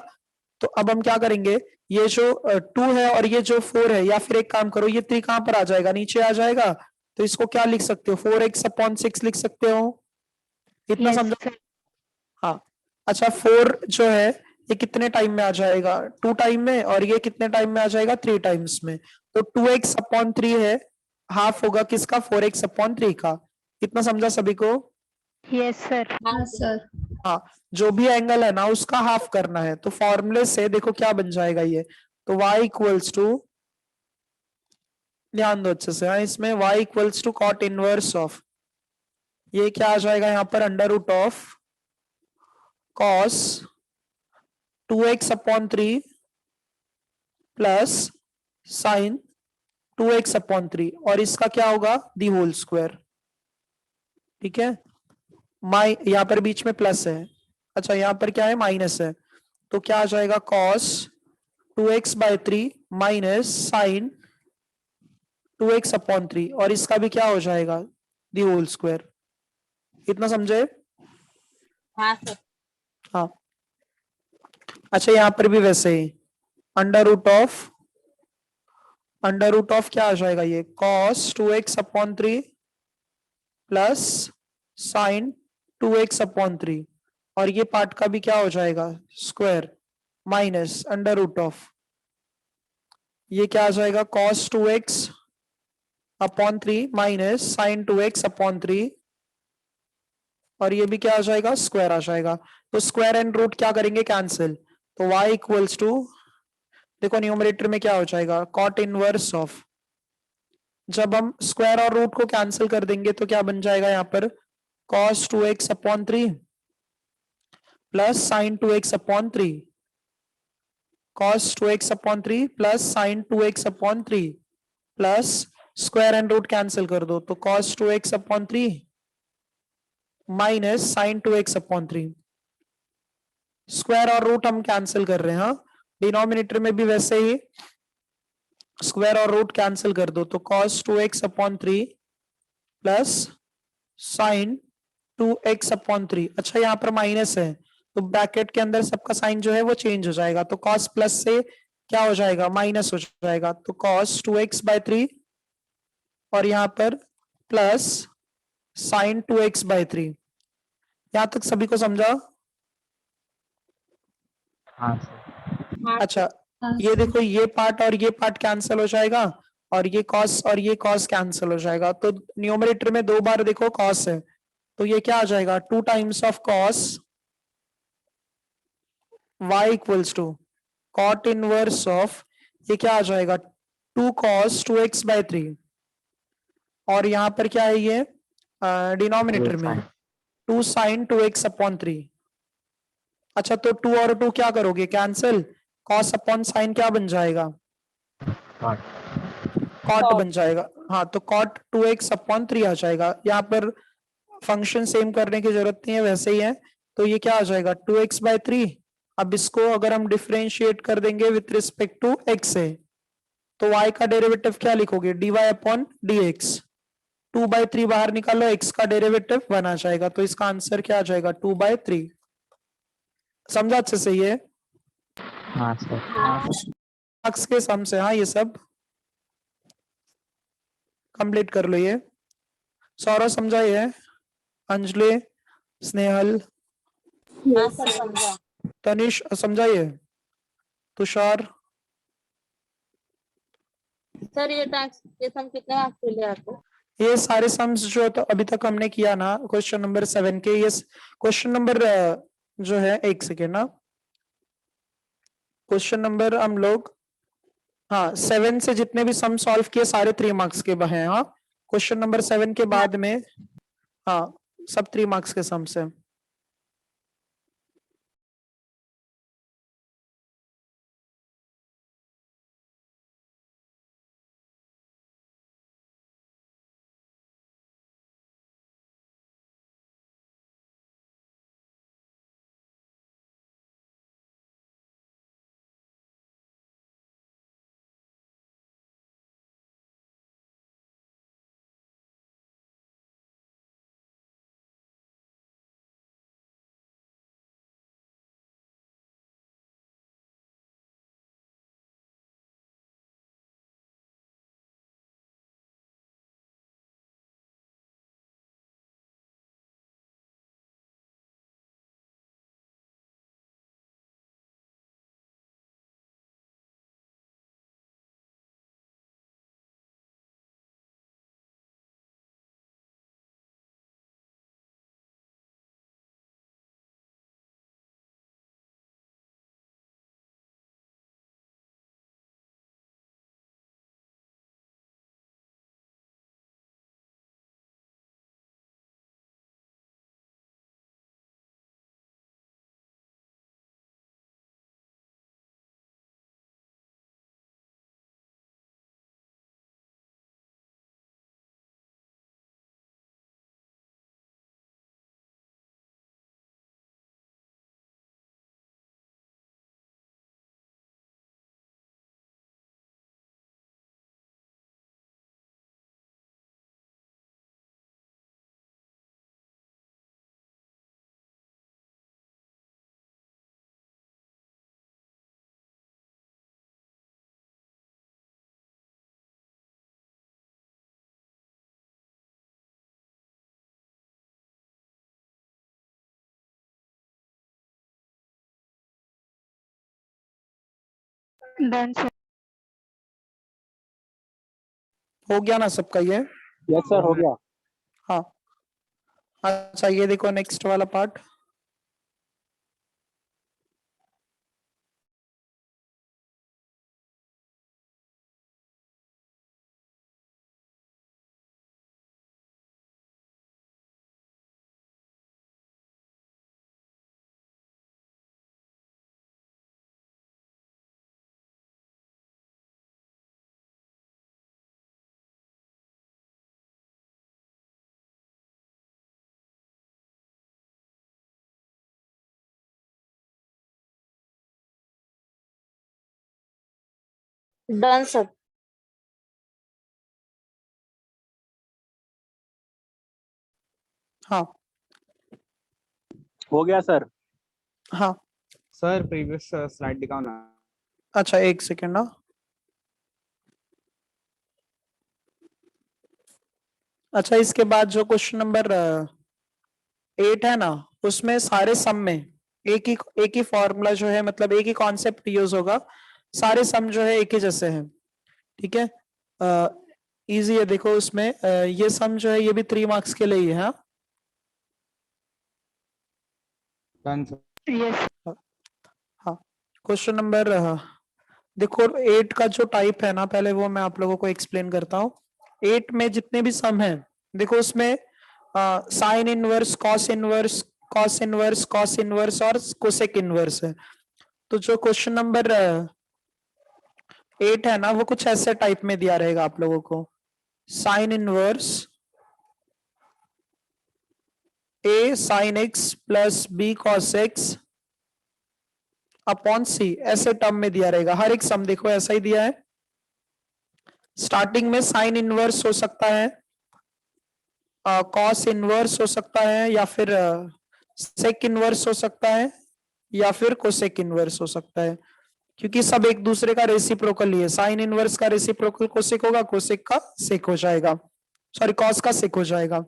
तो अब हम क्या करेंगे, ये जो 2 है और ये जो 4 है, या फिर एक काम करो, ये 3 कहां पर आ जाएगा? नीचे आ जाएगा। तो इसको क्या लिख सकते हो? 4x/6 लिख सकते हो। इतना Yes, समझो? sir. हाँ। अच्छा, 4 जो है ये कितने टाइम में आ जाएगा? 2 टाइम में। और ये कितने टाइम में आ जाएगा? 3 टाइम्स में। तो 2x/3 है, हाफ होगा किसका? 4x/3 का। इतना समझा सभी को? Yes, sir. हाँ सर। हाँ, जो भी एंगल है ना उसका हाफ करना है, तो फॉर्मूले से देखो क्या बन जाएगा ये। तो y इक्वल्स टू, ध्यान दो अच्छे से, हाँ, इसमें y equals to cot inverse of, ये क्या आ जाएगा यहाँ पर? Under root of cos 2x/3 plus sin 2x/3, और इसका क्या होगा? दी होल स्क्वायर, ठीक है? यहाँ पर बीच में प्लस है, अच्छा यहाँ पर क्या है? माइनस है, तो क्या आ जाएगा? cos 2x/3 minus sign 2x/3, और इसका भी क्या हो जाएगा? The whole square. इतना समझे? हाँ सर। हाँ। अच्छा, यहाँ पर भी वैसे ही अंडर रूट ऑफ क्या आ जाएगा? ये cos 2x/3 plus sign 2x/3, और ये पार्ट का भी क्या हो जाएगा? Square, minus under root of, ये क्या आ जाएगा? cos 2x upon 3 minus sine 2x upon 3, और ये भी क्या आ जाएगा, स्क्वायर आ जाएगा। तो स्क्वायर एंड रूट क्या करेंगे, कैंसिल। तो y इक्वल्स टू, देखो न्यूमरेटर में क्या हो जाएगा, कॉट इनवर्स ऑफ, जब हम स्क्वायर और रूट को कैंसिल कर देंगे तो क्या बन जाएगा यहाँ पर, cos 2x upon 3 plus sine 2x upon 3, cos 2x upon 3 plus sine 2x upon 3 plus square and root cancel कर दो तो cos 2x upon 3 minus sine 2x upon 3। Square और रूट हम कैंसिल कर रहे हैं, हाँ डिनोमिनेटर में भी वैसे ही स्क्वायर और रूट कैंसिल कर दो तो cos 2x upon 3 plus sine 2x upon 3। अच्छा यहाँ पर माइनस है तो ब्रैकेट के अंदर सबका साइन जो है वो चेंज हो जाएगा, तो cos प्लस से क्या हो जाएगा, माइनस हो जाएगा, तो cos 2x बाय 3 और यहाँ पर प्लस साइन 2x बाय 3। यहां तक सभी को समझा? हाँ सर। हाँ अच्छा हाँ ये सर। देखो ये पार्ट और ये पार्ट कैंसिल हो जाएगा और ये cos और ये cos कैंसिल हो जाएगा, तो न्यूमरेटर में दो बार देखो cos है तो ये क्या आ जाएगा, 2 times of cos y equals to cot inverse of, ये क्या आ जाएगा 2 cos 2x बाय 3, और यहाँ पर क्या है ये डिनोमिनेटर में 2 sin 2x अपॉन 3। अच्छा तो 2 और 2 क्या करोगे, कैंसिल, cos अपॉन साइन क्या बन जाएगा, कॉट बन जाएगा। हाँ तो कॉट 2x अपॉन 3 आ जाएगा। यहाँ पर फंक्शन सेम करने की जरूरत नहीं है, वैसे ही है, तो ये क्या आ जाएगा 2x बाय 3। अब इसको अगर हम डिफरेंशिएट कर देंगे विथ रिस्पेक्ट टू x से तो y का डेरिवेटिव क्या लिखोगे, dy अपॉन dx। 2 बाय 3 बाहर निकालो, x का डेरिवेटिव 1 आ जाएगा, तो इसका आंसर क्या आ जाएगा 2 बाय 3। समझा अच्छे से ये हाँ सर। मार्क्स के सम से, हाँ ये सब कंप्लीट कर लो। ये सौरभ समझा, ये अंजलि, स्नेहल, हाँ सर समझा। तनिष समझा, ये तुषार, सर ये टास्क ये सम कितने मार्क्स के लिए आते हैं? ये सारे सम्स जो तो अभी तक हमने किया ना क्वेश्चन नंबर 7 के, ये क्वेश्चन नंबर जो है, एक सेकेंड ना, क्वेश्चन नंबर हम लोग, हाँ 7 से जितने भी सम सॉल्व किए सारे 3 मार्क्स के हैं। हाँ क्वेश्चन नंबर 7 के बाद में, हाँ सब 3 मार्क्स के सम्स है। Done sir. हो गया ना सबका ये? यस सर हो गया। हाँ, अच्छा ये देखो नेक्स्ट वाला पार्ट। Done sir. हाँ हो गया सर। हाँ, सर प्रीवियस स्लाइड दिखाओ ना। अच्छा एक सेकेंड ना। अच्छा इसके बाद जो क्वेश्चन नंबर 8 है ना, उसमें सारे सम में एक ही फॉर्मूला जो है, मतलब एक ही कॉन्सेप्ट यूज होगा, सारे सम जो है एक ही जैसे हैं। ठीक है, इजी है। देखो उसमें ये सम जो है ये भी 3 मार्क्स के लिए ही है। हाँ? Done sir. यस हाँ, क्वेश्चन नंबर देखो 8 का जो टाइप है ना, पहले वो मैं आप लोगों को एक्सप्लेन करता हूँ। 8 में जितने भी सम हैं, देखो उसमें sine inverse, cos inverse, cos inverse, cos inverse और कोसेक इनवर्स है। तो जो क्वेश्चन नंबर 8 है ना, वो कुछ ऐसे टाइप में दिया रहेगा आप लोगों को। Sine inverse A sine X plus B cos x upon C, ऐसे टर्म में दिया रहेगा। हर एक सम देखो ऐसा ही दिया है। स्टार्टिंग में साइन इनवर्स हो सकता है, कॉस इनवर्स हो सकता है, या फिर सेक इनवर्स हो सकता है, या फिर कोसेक इनवर्स हो सकता है, क्योंकि सब एक दूसरे का रेसिप्रोकल ही है। साइन इनवर्स का रेसिप्रोकल कोसेक होगा, कोसेक का सेक हो जाएगा, सॉरी कॉस का सेक हो जाएगा।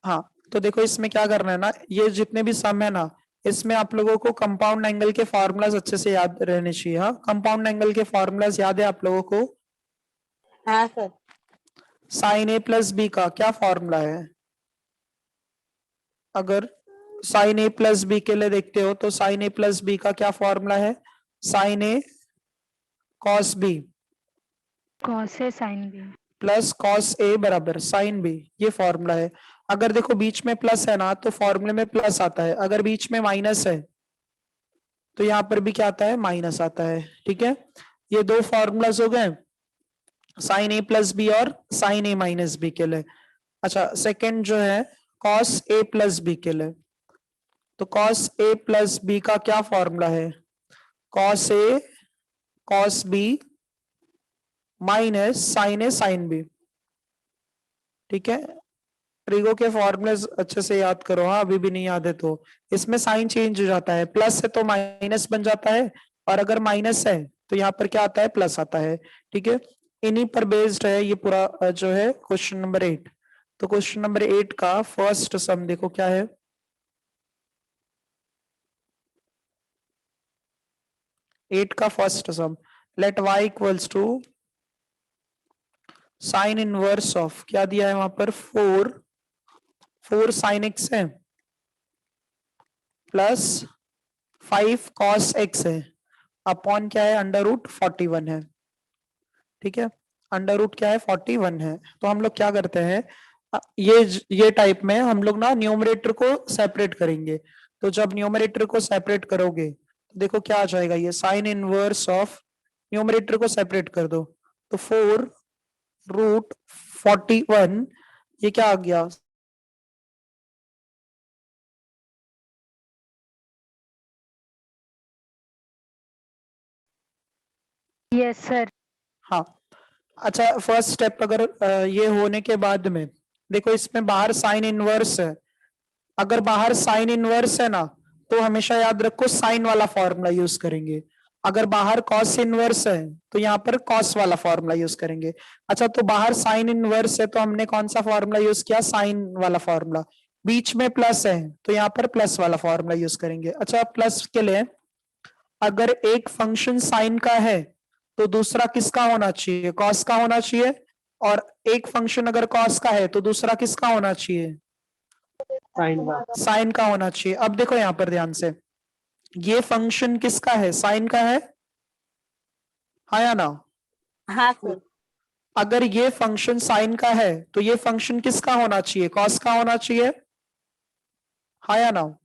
हाँ, तो देखो इसमें क्या करना है ना, ये जितने भी सम है ना, इसमें आप लोगों को कंपाउंड एंगल के फॉर्मूलाज अच्छे से याद रहने चाहिए। हाँ, कंपाउंड एंगल के फॉर्मूलाज याद है आप लोगों को? हाँ सर। साइन ए प्लस बी का क्या फॉर्मूला है? अगर साइन ए प्लस बी के लिए देखते हो तो साइन ए प्लस बी का क्या फॉर्मूला है? साइन ए कॉस बी कॉस है sine B. Plus cos A बराबर साइन बी, ये फॉर्मूला है। अगर देखो बीच में प्लस है ना, तो फॉर्मूले में प्लस आता है। अगर बीच में माइनस है तो यहाँ पर भी क्या आता है? माइनस आता है। ठीक है, ये दो फॉर्मूलाज हो गए, साइन ए प्लस बी और साइन ए माइनस बी के लिए। अच्छा सेकंड जो है कॉस ए प्लस बी के लिए, तो कॉस ए प्लस बी का क्या फॉर्मूला है? Cos A cos B minus sign A sine B. ठीक है, ट्रिगो के फॉर्मूले अच्छे से याद करो। हाँ, अभी भी नहीं याद है तो इसमें साइन चेंज हो जाता है, प्लस है तो माइनस बन जाता है, और अगर माइनस है तो यहाँ पर क्या आता है? प्लस आता है। ठीक है, इन्हीं पर बेस्ड है ये पूरा जो है क्वेश्चन नंबर 8। तो क्वेश्चन नंबर 8 का फर्स्ट सम देखो क्या है। 8 का first sum, let y equals to sine inverse of, क्या दिया है वहां पर? 4 साइन एक्स है प्लस 5 कॉस एक्स है, अपॉन क्या है? अंडर रूट 41 है। ठीक है, अंडर रूट क्या है? 41 है। तो हम लोग क्या करते हैं, ये टाइप में हम लोग ना न्यूमरेटर को सेपरेट करेंगे। तो जब न्यूमरेटर को सेपरेट करोगे तो देखो क्या आ जाएगा, ये साइन इनवर्स ऑफ, न्यूमरेटर को सेपरेट कर दो तो 4 रूट 41, ये क्या आ गया? Yes sir. हाँ, अच्छा फर्स्ट स्टेप अगर ये होने के बाद में देखो इसमें बाहर साइन इनवर्स है। अगर बाहर साइन इनवर्स है ना, तो हमेशा याद रखो साइन वाला फॉर्मूला यूज करेंगे। अगर बाहर कॉस इनवर्स है तो यहाँ पर कॉस वाला फॉर्मूला यूज करेंगे। अच्छा, तो बाहर साइन इनवर्स है तो हमने कौन सा फॉर्मूला यूज किया? साइन वाला फॉर्मूला। बीच में प्लस है तो यहाँ पर प्लस वाला फॉर्मूला यूज करेंगे। अच्छा, प्लस के लिए अगर एक फंक्शन साइन का है तो दूसरा किसका होना चाहिए, कॉस का होना चाहिए। और एक फंक्शन अगर कॉस का है तो दूसरा किसका होना चाहिए, साइन का। साइन का होना चाहिए। अब देखो यहां पर ध्यान से, ये फंक्शन किसका है, साइन का है, हाँ या ना। हाँ सर। अगर ये फंक्शन साइन का है तो ये फंक्शन किसका होना चाहिए, कॉस का होना चाहिए, हाँ या ना।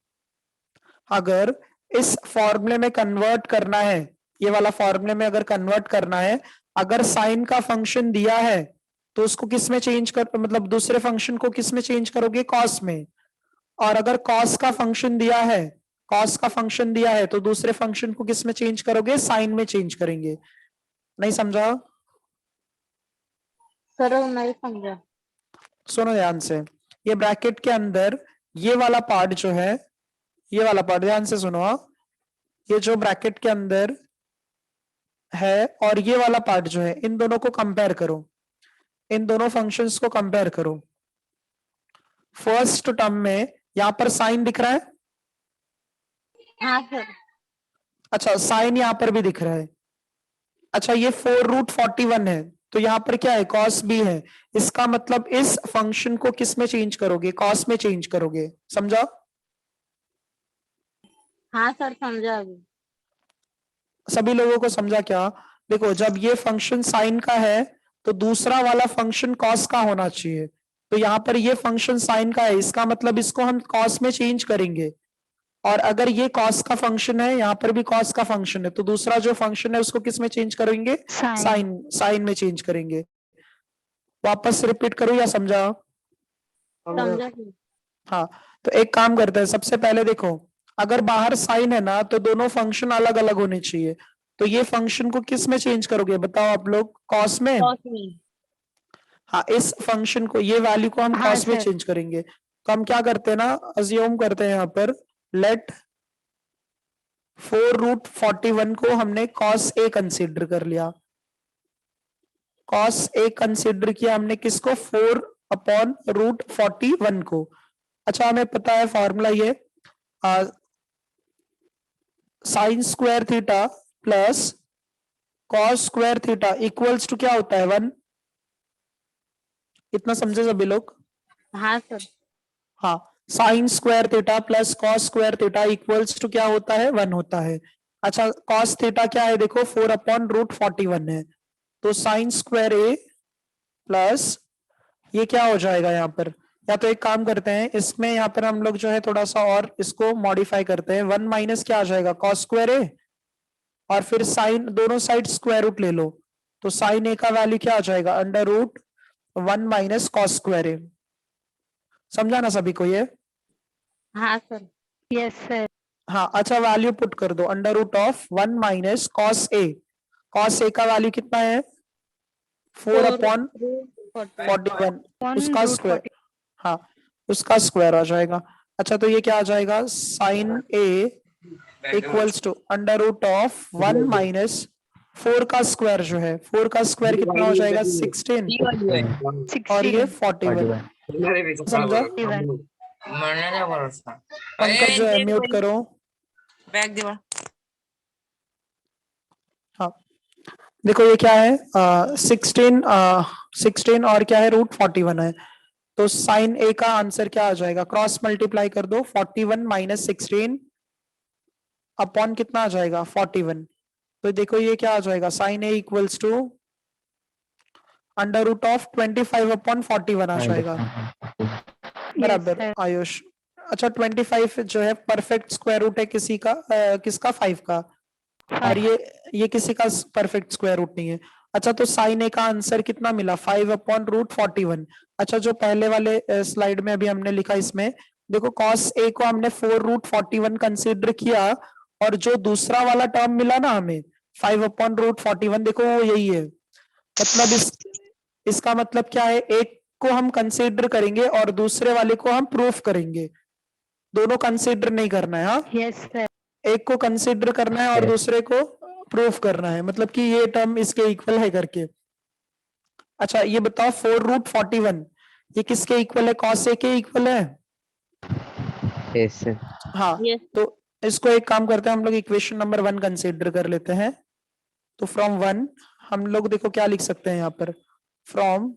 अगर इस फॉर्मूले में कन्वर्ट करना है, ये वाला फॉर्मूले में अगर कन्वर्ट करना है, अगर साइन का फंक्शन दिया है तो उसको किस में चेंज कर, मतलब दूसरे फंक्शन को किस में चेंज करोगे, कॉस में। और अगर कॉस का फंक्शन दिया है, कॉस का फंक्शन दिया है तो दूसरे फंक्शन को किस में चेंज करोगे, साइन में चेंज करेंगे। नहीं समझा, सर नहीं समझा। सुनो ध्यान से, ये ब्रैकेट के अंदर ये वाला पार्ट जो है, ये वाला पार्ट ध्यान से सुनो, ये जो ब्रैकेट के अंदर है और ये वाला पार्ट जो है, इन दोनों को कंपेयर करो, इन दोनों फंक्शंस को कंपेयर करो। फर्स्ट टर्म में यहां पर साइन दिख रहा है, हाँ सर। अच्छा साइन यहां पर भी दिख रहा है। अच्छा ये 4√41 है, तो यहां पर क्या है, कॉस भी है। इसका मतलब इस फंक्शन को किस में चेंज करोगे, कॉस में चेंज करोगे, समझा। हाँ सर समझा अभी। सभी लोगों को समझा क्या। देखो जब ये फंक्शन साइन का है तो दूसरा वाला फंक्शन कॉस का होना चाहिए, तो यहाँ पर ये फंक्शन साइन का है, इसका मतलब इसको हम कॉस में चेंज करेंगे। और अगर ये कॉस का फंक्शन है, यहाँ पर भी कॉस का फंक्शन है, तो दूसरा जो फंक्शन है उसको किस में चेंज करेंगे, साइन, साइन में चेंज करेंगे। वापस रिपीट करूं या समझा। समझा सर। हाँ, तो एक काम करते हैं, सबसे पहले देखो, अगर बाहर साइन है ना तो दोनों फंक्शन अलग अलग होने चाहिए। तो ये फंक्शन को किस में चेंज करोगे बताओ आप लोग, कॉस में। कॉस में। हाँ, इस फंक्शन को, ये वैल्यू को हम हाँ, कॉस में सर। चेंज करेंगे। तो हम क्या करते हैं ना, अज्यूम करते हैं यहाँ पर, लेट 4√41 को हमने कॉस ए कंसीडर कर लिया, कॉस ए कंसीडर किया हमने किसको, 4/√41 को। अच्छा हमें पता है फॉर्मूला ये, sine square theta plus cos square theta equals to क्या होता है, 1। इतना समझे सभी लोग। हाँ सर। हाँ, sine square theta plus cos square theta equals to क्या होता है, 1 होता है। अच्छा कॉस थीटा क्या है, देखो 4/√41 है, तो साइन स्क्वायर ए प्लस ये क्या हो जाएगा यहाँ पर, या तो एक काम करते हैं, इसमें यहाँ पर हम लोग जो है थोड़ा सा और इसको मॉडिफाई करते हैं, 1 माइनस क्या आ जाएगा, कॉस स्क्वायर ए, और फिर साइन, दोनों साइड स्क्वायर रूट ले लो, तो साइन ए का वैल्यू क्या आ जाएगा, √1 माइनस कॉस स्क्वायर ए। समझा ना सभी को ये। हाँ सर। Yes sir. हाँ अच्छा, वैल्यू पुट कर दो, √1 minus cos A, cos A का वैल्यू कितना है, 4/41, उसका स्क्वायर, हाँ उसका स्क्वायर आ जाएगा। अच्छा तो ये क्या आ जाएगा, sine A equals to √1 minus 4 का स्क्वायर जो है, 4 का स्क्वायर कितना हो जाएगा, 16, और ये 41। समझा। पंकज जो है म्यूट करो। हाँ देखो ये क्या है, 16 और क्या है, √41 है, तो साइन ए का आंसर क्या आ जाएगा, क्रॉस मल्टीप्लाई कर दो, 41 माइनस 16 अपॉन कितना आ जाएगा, 41। तो देखो ये क्या आ जाएगा, साइन ए इक्वल्स टू √25/41 आ जाएगा, बराबर आयुष। अच्छा 25 जो है परफेक्ट स्क्वायर रूट है किसी का, किसका, 5 का, और ये किसी का परफेक्ट स्क्वायर रूट नहीं है। अच्छा तो साइन ए का आंसर कितना मिला, 5/√41। अच्छा जो पहले वाले स्लाइड में अभी हमने लिखा, इसमें देखो कॉस ए को हमने 4√41 कंसीडर किया, और जो दूसरा वाला टर्म मिला ना हमें 5/√41, देखो वो यही है। मतलब इसका मतलब क्या है, एक को हम कंसीडर करेंगे और दूसरे वाले को हम प्रूफ करेंगे, दोनों कंसीडर नहीं करना है। हाँ यस सर। एक को कंसीडर करना है और दूसरे को प्रूफ करना है, मतलब कि ये टर्म इसके इक्वल है करके। अच्छा ये बताओ 4√41 ये किसके इक्वल है, कॉस ए के इक्वल है। Yes sir. हाँ Yes. तो इसको एक काम करते हैं, हम लोग इक्वेशन नंबर 1 कंसीडर कर लेते हैं। तो फ्रॉम 1 हम लोग देखो क्या लिख सकते हैं यहाँ पर, फ्रॉम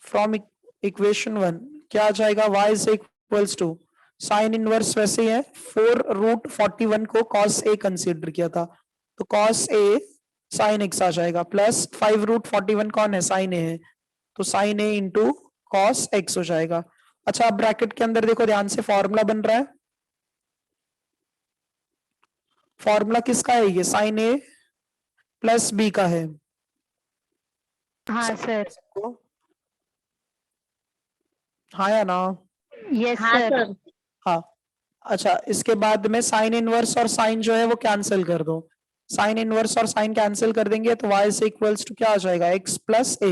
फ्रॉम इक्वेशन 1 क्या आ जाएगा, y is equals to sine inverse वैसे ही है, 4√41 को cos a कंसीडर किया था, तो cos a साइन x आ जाएगा, प्लस 5√41 कौन है, साइन a है, तो sine a into cos x हो जाएगा। अच्छा, अब ब्रैकेट के अंदर देखो ध्यान से, फॉर्मूला बन रहा है, फॉर्मूला किसका है, ये साइन a प्लस b का है। हाँ सर। सबको हाँ या ना, यस हाँ सर। सर। हाँ। अच्छा, इसके बाद में साइन इनवर्स और साइन जो है वो कैंसिल कर दो, साइन इनवर्स और साइन कैंसिल कर देंगे तो y से इक्वल्स टू क्या आ जाएगा, x प्लस a।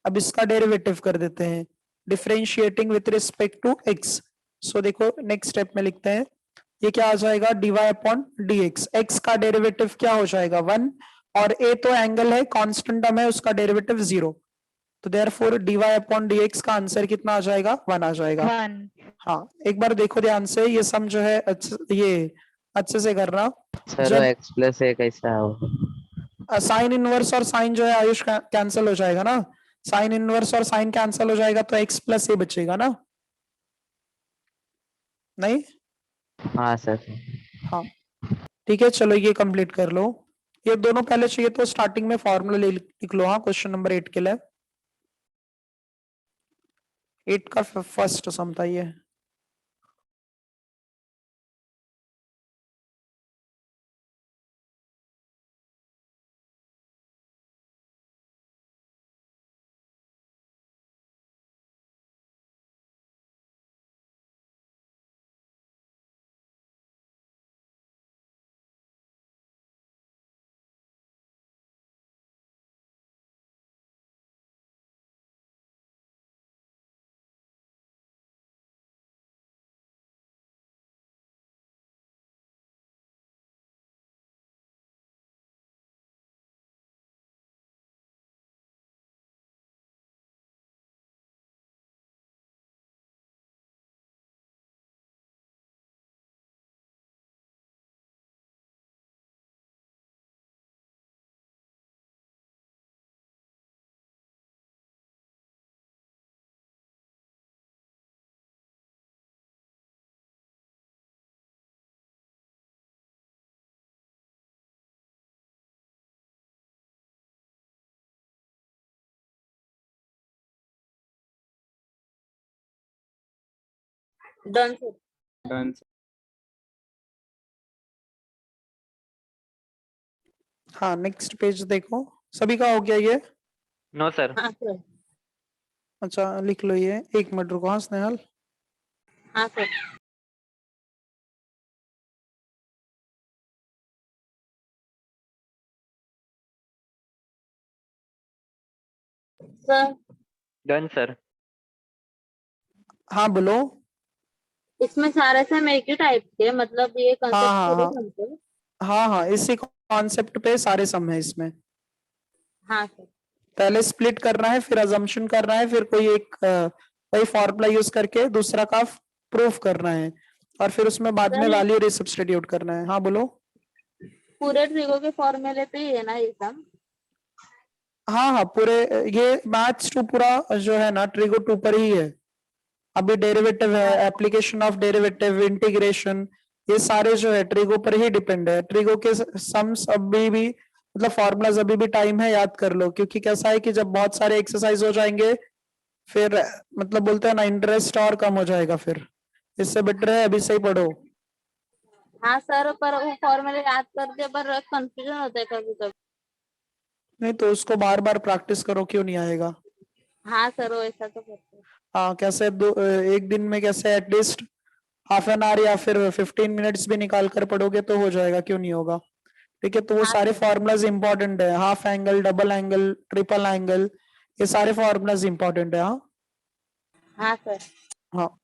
अब इसका डेरिवेटिव कर देते हैं, differentiating with respect to x। So देखो नेक्स्ट स्टेप में लिखते हैं, ये क्या आ जाएगा, dy अपॉन dx, x का डेरिवेटिव क्या हो जाएगा 1, और a तो एंगल है, कांस्टेंट टर्म है, उसका डेरिवेटिव 0, तो देयरफॉर dy अपॉन dx का आंसर कितना आ जाएगा, 1 आ जाएगा। 1। हाँ, एक बार देखो ध्यान से, ये सम जो है ये अच्छे से करना। सर वो जब x प्लस a कैसा हो? साइन इनवर्स और साइन जो है आयुष कैंसिल हो जाएगा ना, साइन इनवर्स और साइन कैंसिल हो जाएगा तो x प्लस ए बचेगा ना, नहीं? हाँ सर। हाँ ठीक है, चलो ये कंप्लीट कर लो, ये दोनों पहले चाहिए तो स्टार्टिंग में फॉर्मूला लिख लो। हाँ, क्वेश्चन नंबर 8 के लिए, 8 का फर्स्ट सम था ये। Done sir. डन। हाँ, नेक्स्ट पेज देखो, सभी का हो गया ये? No sir. हाँ सर। अच्छा लिख लो ये, एक मिनट रुको, हाँ स्नेहल। हाँ सर। Sir done sir. हाँ बोलो। इसमें सारे सेम एक ही टाइप के, मतलब ये हाँ कंसेप्ट हाँ पूरे हाँ बनते हैं। हाँ हाँ, इसी कॉन्सेप्ट पे सारे सम है इसमें। हाँ सर। पहले स्प्लिट करना है, फिर अजम्पशन करना है, फिर कोई एक कोई फॉर्मूला यूज करके दूसरा का प्रूफ करना है, और फिर उसमें बाद में सर वैल्यू रिसब्स्टिट्यूट करना है। हाँ बोलो। पूरे ट्रिगो के फॉर्मूले पे ही है ना ये सब? हाँ हाँ, पूरे ये मैथ्स टू पूरा जो है ना, ट्रिगो टू पर ही है। अभी डेरिवेटिव है, एप्लीकेशन ऑफ डेरिवेटिव, इंटीग्रेशन, ये सारे जो है ट्रिगो पर ही डिपेंड है। ट्रिगो के सम्स अभी भी, मतलब फॉर्मूलाज अभी भी टाइम है, याद कर लो, क्योंकि कैसा है कि जब बहुत सारे एक्सरसाइज हो जाएंगे फिर मतलब बोलते हैं ना, इंटरेस्ट और कम हो जाएगा, फिर इससे बेटर है अभी से ही पढ़ो। हाँ सर, पर वो फॉर्मूले याद करके पर कंफ्यूजन होता है कभी कभी। नहीं तो उसको बार बार प्रैक्टिस करो, क्यों नहीं आएगा। हाँ सर, वो ऐसा तो करते हैं। हाँ, कैसे एक दिन में कैसे एटलीस्ट हाफ एन आवर या फिर 15 मिनट्स भी निकाल कर पढ़ोगे तो हो जाएगा, क्यों नहीं होगा। ठीक है, तो वो हाँ सारे सर। फॉर्मूलाज इंपॉर्टेंट है, half angle, double angle, triple angle, ये सारे फॉर्मूलाज इंपॉर्टेंट है। हाँ हाँ सर। हाँ।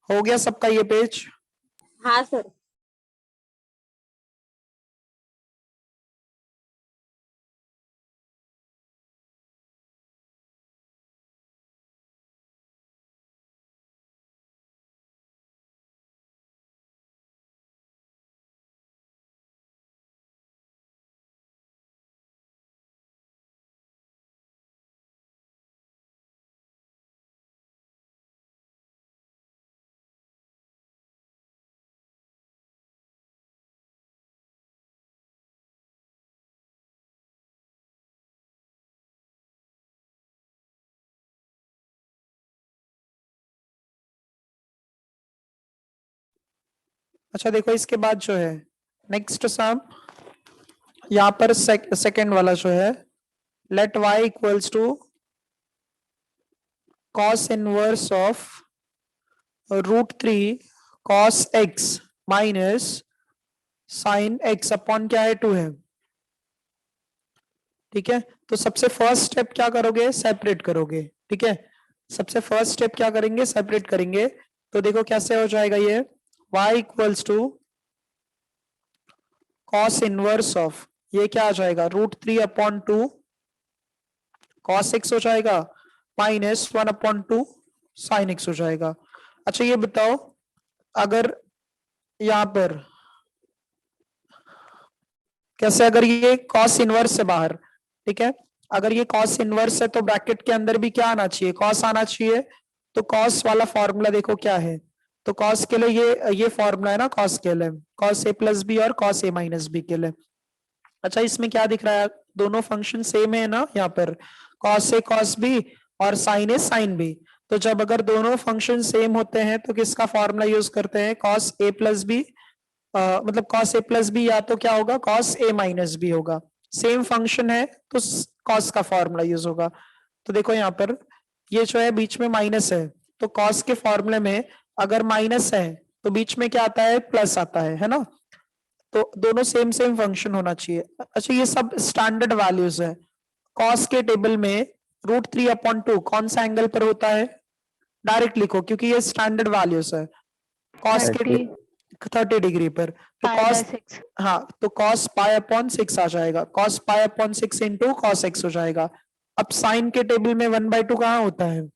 हो गया सबका ये पेज? हाँ सर। अच्छा देखो इसके बाद जो है नेक्स्ट सम, यहाँ पर सेकेंड वाला जो है, let y equals to cos inverse of √3 cos x minus sin x upon क्या है 2 है। ठीक है, तो सबसे फर्स्ट स्टेप क्या करोगे, सेपरेट करोगे। ठीक है, सबसे फर्स्ट स्टेप क्या करेंगे, सेपरेट करेंगे। तो देखो कैसे हो जाएगा ये, y equals to cos inverse of, ये क्या आ जाएगा √3 अपॉन 2 cos x हो जाएगा माइनस 1 अपॉन 2 sin x हो जाएगा। अच्छा ये बताओ, अगर यहां पर कैसे, अगर ये cos इनवर्स से बाहर, ठीक है, अगर ये cos इनवर्स है तो ब्रैकेट के अंदर भी क्या आना चाहिए, cos आना चाहिए। तो cos वाला फॉर्मूला देखो क्या है, तो cos के लिए ये फॉर्मूला है ना cos के लिए, cos a प्लस बी और cos a माइनस बी के लिए। अच्छा इसमें क्या दिख रहा है, दोनों फंक्शन सेम है ना, यहाँ पर cos a cos b और sin a sin b। तो जब अगर दोनों फंक्शन सेम होते हैं तो किसका फॉर्मूला यूज करते हैं, cos a प्लस बी, मतलब cos a प्लस बी या तो क्या होगा cos a माइनस बी होगा। सेम फंक्शन है तो cos का फॉर्मूला यूज होगा। तो देखो यहाँ पर ये जो है बीच में माइनस है, तो cos के फॉर्मूले में अगर माइनस है तो बीच में क्या आता है, प्लस आता है ना। तो दोनों सेम सेम फंक्शन होना चाहिए। अच्छा ये सब स्टैंडर्ड वैल्यूज है। cos के टेबल में √3 अपॉन 2 कौन सा एंगल पर होता है, डायरेक्ट लिखो क्योंकि ये स्टैंडर्ड वैल्यूज है। cos के 30 डिग्री पर, तो cos, हाँ तो cos पाई अपॉन 6 आ जाएगा, cos pi upon 6 into cos x हो जाएगा। अब साइन के टेबल में 1/2 कहाँ होता है,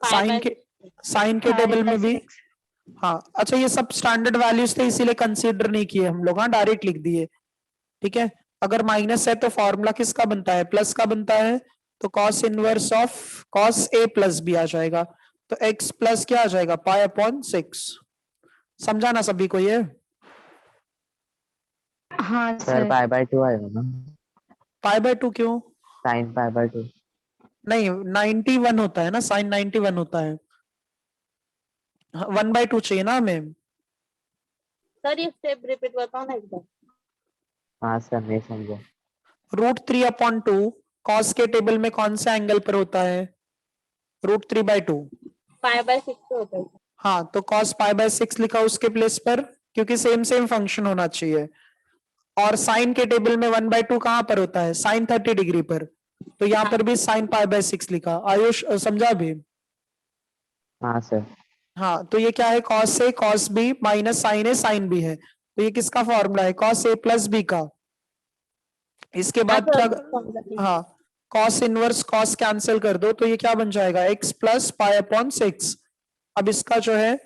साइन के टेबल में भी, हाँ। अच्छा ये सब स्टैंडर्ड वैल्यूज थे इसीलिए कंसीडर नहीं किए हम लोग, हाँ डायरेक्ट लिख दिए। ठीक है, अगर माइनस है तो फॉर्मूला किसका बनता है, प्लस का बनता है। तो cos inverse of cos a plus B आ जाएगा, तो x प्लस क्या आ जाएगा पाई अपॉन 6। समझा ना सभी को ये, हाँ सर सर। π/2 आएगा ना, π/2 क्यों, sin π/2। नहीं 91 होता है ना, साइन 91 होता है, 1/2 चाहिए ना हमें। सर ये स्टेप रिपीट बताओ ना एकदम। हाँ सर नहीं समझा। √3 अपॉन 2 cos के टेबल में कौन सा एंगल पर होता है, √3/2। π/6 होता है। हाँ तो cos π/6 लिखा उसके प्लेस पर, क्योंकि सेम सेम फंक्शन होना चाहिए। और साइन के टेबल में 1/2 कहां पर होता है, साइन 30 डिग्री पर, तो यहाँ पर भी साइन π/6 लिखा। आयुष समझा भी, हाँ सर। हाँ तो ये क्या है cos a cos b minus sine a sin b है, तो ये किसका फॉर्मूला है, cos a प्लस b का। इसके बाद क्या, हाँ cos इनवर्स cos कैंसिल कर दो, तो ये क्या बन जाएगा x प्लस पाई अपॉन 6। अब इसका जो है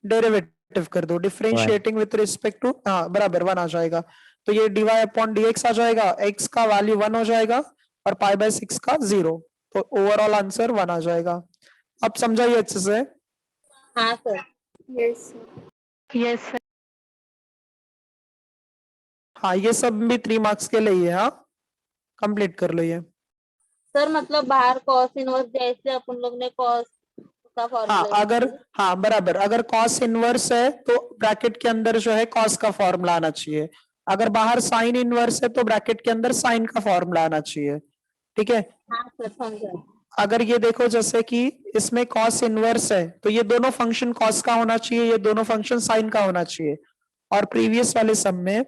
डेरिवेटिव कर दो, डिफरेंशिएटिंग विथ रिस्पेक्ट टू, हाँ बराबर 1 आ जाएगा। तो ये dy अपॉन dx आ जाएगा, x का वैल्यू 1 हो जाएगा और π/6 का 0, तो ओवरऑल आंसर 1 आ जाएगा। अब समझाइए अच्छे से। हाँ सर। Yes yes sir. हाँ ये सब भी 3 मार्क्स के लिए ही है, हाँ कंप्लीट कर लो ये। सर मतलब बाहर cos इनवर्स जैसे अपन लोग ने cos का हाँ फॉर्मूला अगर, हाँ बराबर, अगर cos इनवर्स है तो ब्रैकेट के अंदर जो है cos का फॉर्मूला आना चाहिए, अगर बाहर साइन इनवर्स है तो ब्रैकेट के अंदर साइन का फॉर्मूला आना चाहिए। ठीक है, हाँ सर समझा। अगर ये देखो जैसे कि इसमें cos इनवर्स है तो ये दोनों फंक्शन cos का होना चाहिए, ये दोनों फंक्शन साइन का होना चाहिए। और प्रीवियस वाले सम में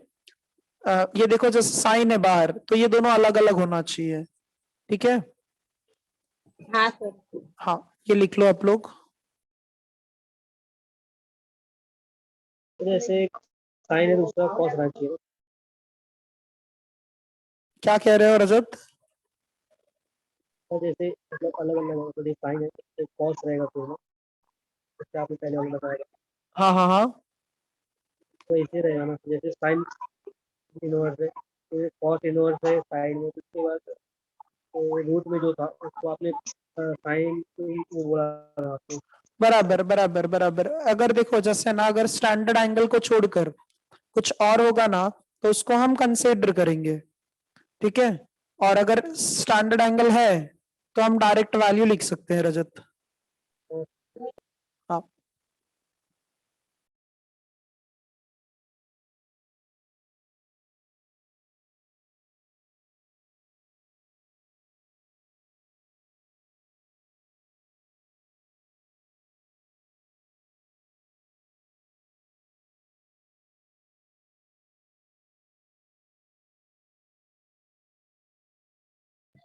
ये देखो जैसे साइन है बाहर तो ये दोनों अलग अलग होना चाहिए। ठीक है, हाँ सर। हाँ ये लिख लो आप लोग। तो जैसे एक साइन है दूसरा कॉस रहना चाहिए। क्या कह रहे हो रजत? तो जैसे मतलब अलग अलग है, तो साइन है तो कॉस रहेगा पूरा, जैसे आपने पहले वाला बताया। हाँ हाँ हाँ, तो ऐसे रहेगा ना, जैसे साइन इनवर्स है तो कॉस इनवर्स है साइन में, तो उसके बाद तो रूट में जो था उसको आपने साइन वो बोला था आपने। बराबर बराबर बराबर। अगर देखो जैसे ना, अगर स्टैंडर्ड एंगल को छोड़कर कुछ और होगा ना, तो उसको हम कंसीडर करेंगे, ठीक है। और अगर स्टैंडर्ड एंगल है तो हम डायरेक्ट वैल्यू लिख सकते हैं रजत। हाँ,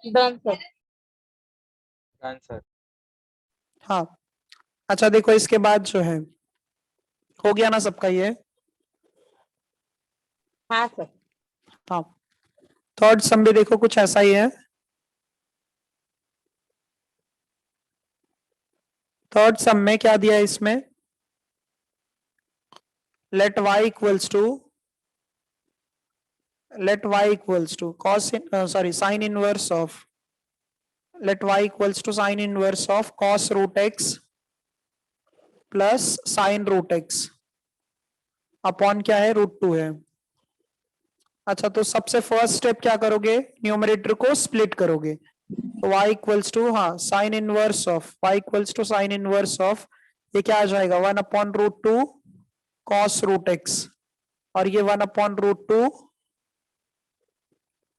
डन सर। Done sir. हाँ। अच्छा देखो, इसके बाद जो है, हो गया ना सबका ये? हाँ सर। हाँ। थर्ड सम भी देखो कुछ ऐसा ही है। थर्ड सम में क्या दिया है इसमें? Let y equals to, let y equals to cos in, sorry, sin inverse of, let y equals to sin inverse of cos root x plus sin root x upon क्या है, √2 है। अच्छा, तो सबसे फर्स्ट स्टेप क्या करोगे, numerator को split करोगे। तो y इक्वल्स टू, हाँ, sine inverse of, y equals to sine inverse of, ये क्या आ जाएगा, 1/√2 cos रूट x, और ये 1/√2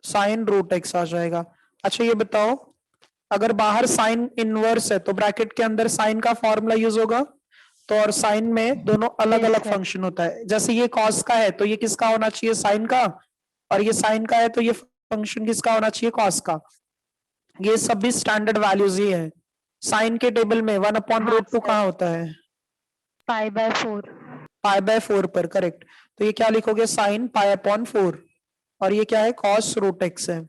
साइन रूट x आ जाएगा। अच्छा ये बताओ, अगर बाहर साइन इनवर्स है तो ब्रैकेट के अंदर साइन का फॉर्मूला यूज होगा, तो और साइन में दोनों अलग Yes, अलग sir. फंक्शन होता है। जैसे ये कॉस का है तो ये किसका होना चाहिए, साइन का, और ये साइन का है तो ये फंक्शन किसका होना चाहिए, कॉस का। ये सब भी स्टैंडर्ड वैल्यूज ही है। साइन के टेबल में 1/√2 हाँ, कहाँ होता है, π/4. π/4 पर, करेक्ट। तो ये क्या लिखोगे, साइन π/4, और ये क्या है, कॉस रूट एक्स है,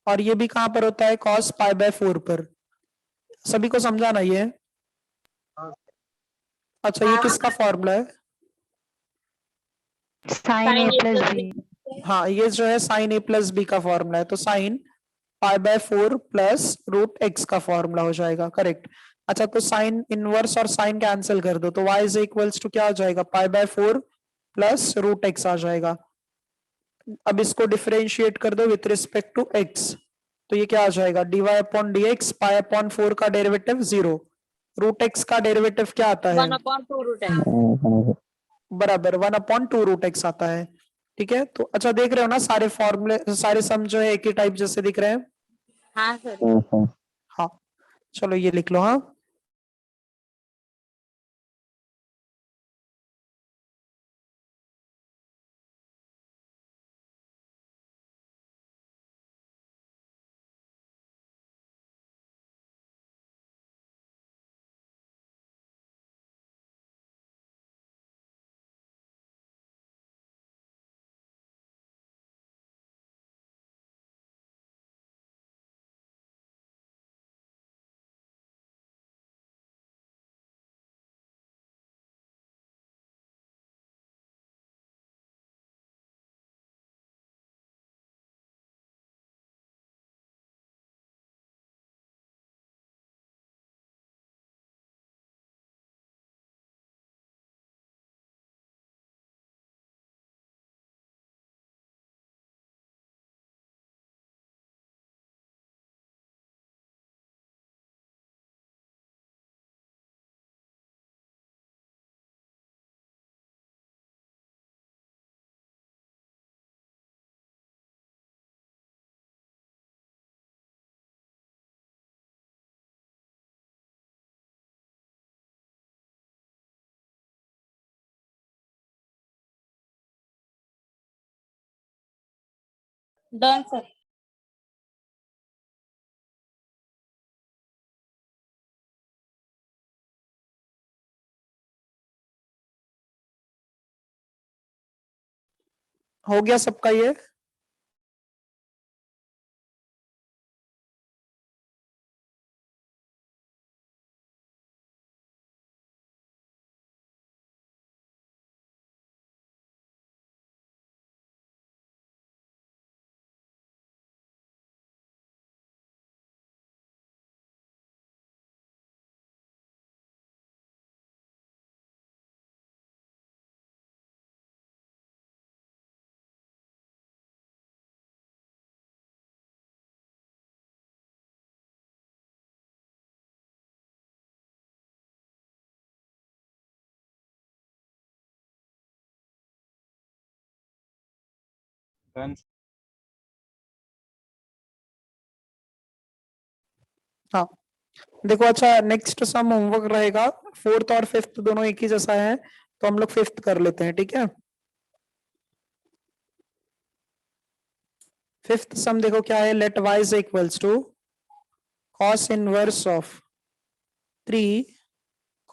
और ये भी कहां पर होता है, कॉस π/4 पर। सभी को समझाना ये? अच्छा, ये हाँ किसका फॉर्मूला है? Sin A plus B. हाँ, ये जो है साइन ए प्लस बी का फॉर्मूला है, तो साइन π/4 प्लस रूट एक्स का फॉर्मूला हो जाएगा, करेक्ट। अच्छा, तो साइन इनवर्स और साइन कैंसिल कर दो, तो y इज इक्वल्स टू क्या हो जाएगा, π/4 प्लस रूट एक्स आ जाएगा। अब इसको डिफरेंशिएट कर दो विथ रिस्पेक्ट टू x, तो ये क्या आ जाएगा, dy/dx, π/4 का डेरिवेटिव 0, रूट एक्स का डेरिवेटिव क्या आता है, 1/2 रूट है। बराबर 1/2 रूट एक्स आता है। ठीक है, तो अच्छा देख रहे हो ना, सारे फॉर्मूले, सारे सम जो है एक ही टाइप जैसे दिख रहे हैं। हाँ सर। हाँ, चलो ये लिख लो। हाँ, डन सर। हो गया सबका ये? Done. हाँ देखो, अच्छा नेक्स्ट सम होमवर्क रहेगा। फोर्थ और फिफ्थ दोनों एक ही जैसा है, तो हम लोग फिफ्थ कर लेते हैं, ठीक है। फिफ्थ सम देखो क्या है, let y is equals to cos inverse of 3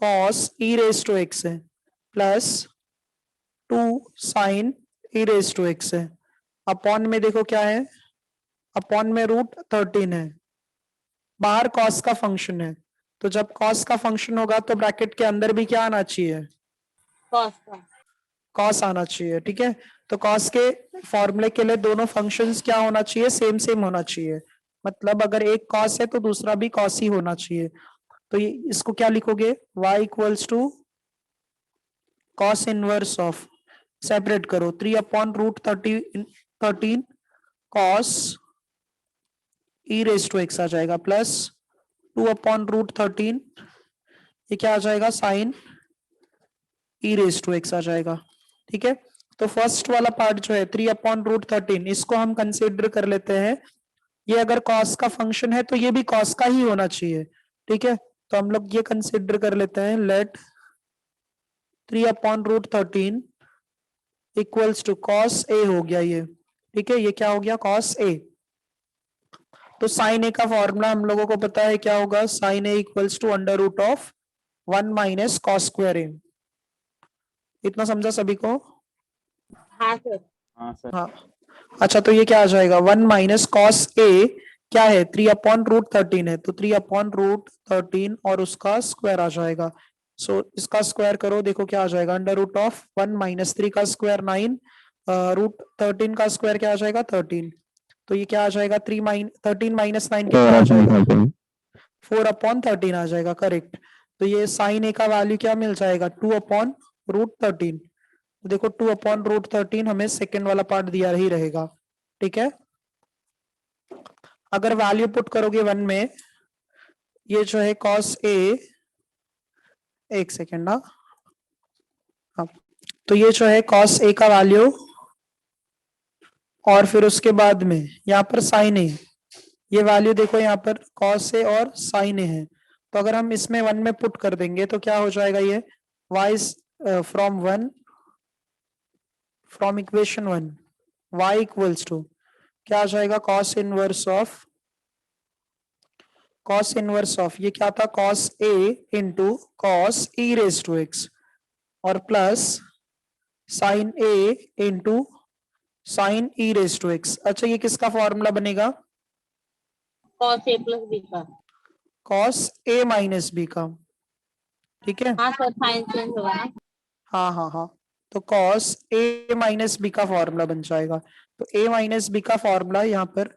cos e raise to x है plus 2 sin e raise to x है। अपॉन में देखो क्या है, अपॉन में √13 है। बाहर cos का फंक्शन है, तो जब cos का फंक्शन होगा तो ब्रैकेट के अंदर भी क्या आना चाहिए, कॉस का। cos आना चाहिए, ठीक है। तो cos के फॉर्मूले के लिए दोनों फंक्शंस क्या होना चाहिए, सेम सेम होना चाहिए। मतलब अगर एक cos है तो दूसरा भी cos ही होना चाहिए। तो ये इसको क्या लिखोगे, y equals to cos inverse of, separate करो, 3/√13 cos e raise to x आ जाएगा प्लस 2/√13, ये क्या आ जाएगा, sine e raise to x आ जाएगा, ठीक है। तो फर्स्ट वाला पार्ट जो है 3/√13, इसको हम कंसीडर कर लेते हैं। ये अगर cos का फंक्शन है तो ये भी cos का ही होना चाहिए, ठीक है। तो हम लोग ये कंसीडर कर लेते हैं, let 3/√13 equals to cos a हो गया ये, ठीक है। ये क्या हो गया, cos a। तो साइन ए का फॉर्मूला हम लोगों को पता है क्या होगा, sine A equals to √1 minus cos square A. इतना समझा सभी को? हाँ सर। हाँ सर। हाँ। अच्छा तो ये क्या आ जाएगा, 1 माइनस कॉस ए क्या है, 3/√13 है, तो 3/√13 और उसका स्क्वायर आ जाएगा। सो इसका स्क्वायर करो, देखो क्या आ जाएगा, √1 माइनस 3 का स्क्वायर 9, √13 का स्क्वायर क्या आ जाएगा, 13। तो ये क्या आ जाएगा, 13 माइनस 9 कितना आ जाएगा, 4/13 आ जाएगा, करेक्ट। तो ये साइन ए का वैल्यू क्या मिल जाएगा, 2/√13। देखो 2/√13 हमें सेकेंड वाला पार्ट दिया ही रहेगा, ठीक है। अगर वैल्यू पुट करोगे 1 में, ये जो है cos a, एक सेकेंड ना, हाँ, तो ये जो है cos a का वैल्यू, और फिर उसके बाद में यहाँ पर sin a, ये वैल्यू देखो यहाँ पर cos a और sin a है। तो अगर हम इसमें 1 में पुट कर देंगे तो क्या हो जाएगा, ये y from equation 1 y equals to क्या आ जाएगा, cos इनवर्स ऑफ ये क्या था, cos a into cos e raise to x, और plus sin a into sin e raise to x। अच्छा ये किसका फॉर्मूला बनेगा, कॉस ए प्लस बी का। cos a माइनस b का, ठीक है। हाँ सर, साइन चेंज होगा ना। हाँ हाँ हाँ, तो cos a माइनस b का फॉर्मूला बन जाएगा। तो a माइनस b का फॉर्मूला यहाँ पर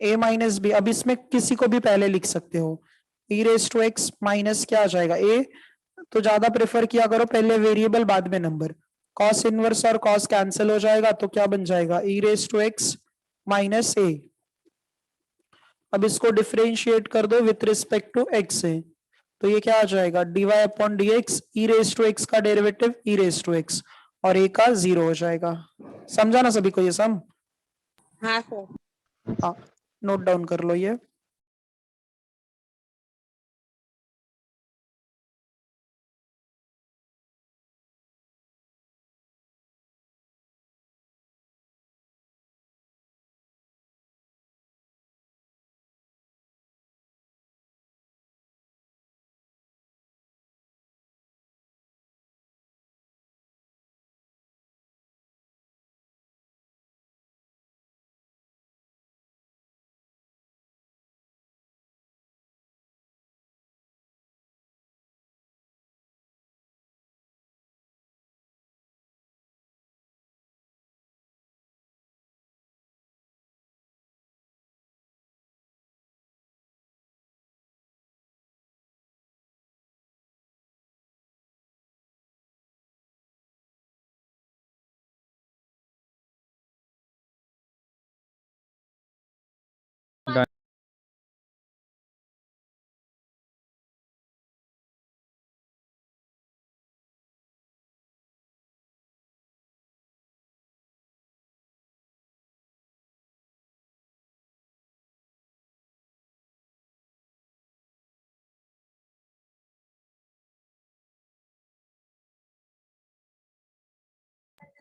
a माइनस बी, अब इसमें किसी को भी पहले लिख सकते हो, e raise to x minus क्या आ जाएगा a, तो ज्यादा प्रेफर किया करो पहले वेरिएबल बाद में नंबर। cos इनवर्स और cos कैंसिल हो जाएगा, तो क्या बन जाएगा, e raise to x minus a। अब इसको डिफरेंशिएट कर दो विथ रिस्पेक्ट टू x से, तो ये क्या आ जाएगा, dy/dx, e raise to x का derivative e raise to x, और a का 0 हो जाएगा। समझा ना सभी को ये सम? हाँ सर। हाँ, नोट डाउन कर लो ये।